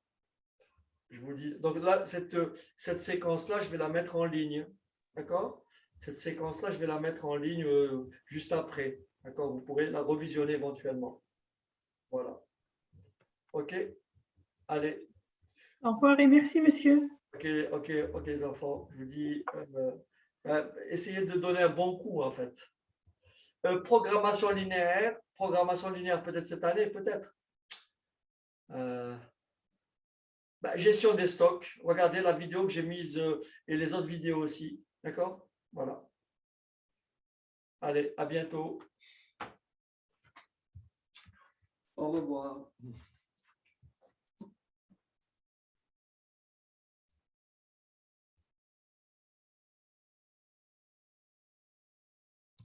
Je vous dis, donc là, cette séquence-là, je vais la mettre en ligne. D'accord? Cette séquence-là, je vais la mettre en ligne juste après. D'accord? Vous pourrez la revisionner éventuellement. Voilà. OK? Allez. Au revoir et merci, monsieur. OK, les enfants. Je vous dis, essayez de donner un bon coup, en fait. Programmation linéaire peut-être cette année, peut-être. Gestion des stocks. Regardez la vidéo que j'ai mise et les autres vidéos aussi. D'accord? Voilà. Allez, à bientôt. Au revoir.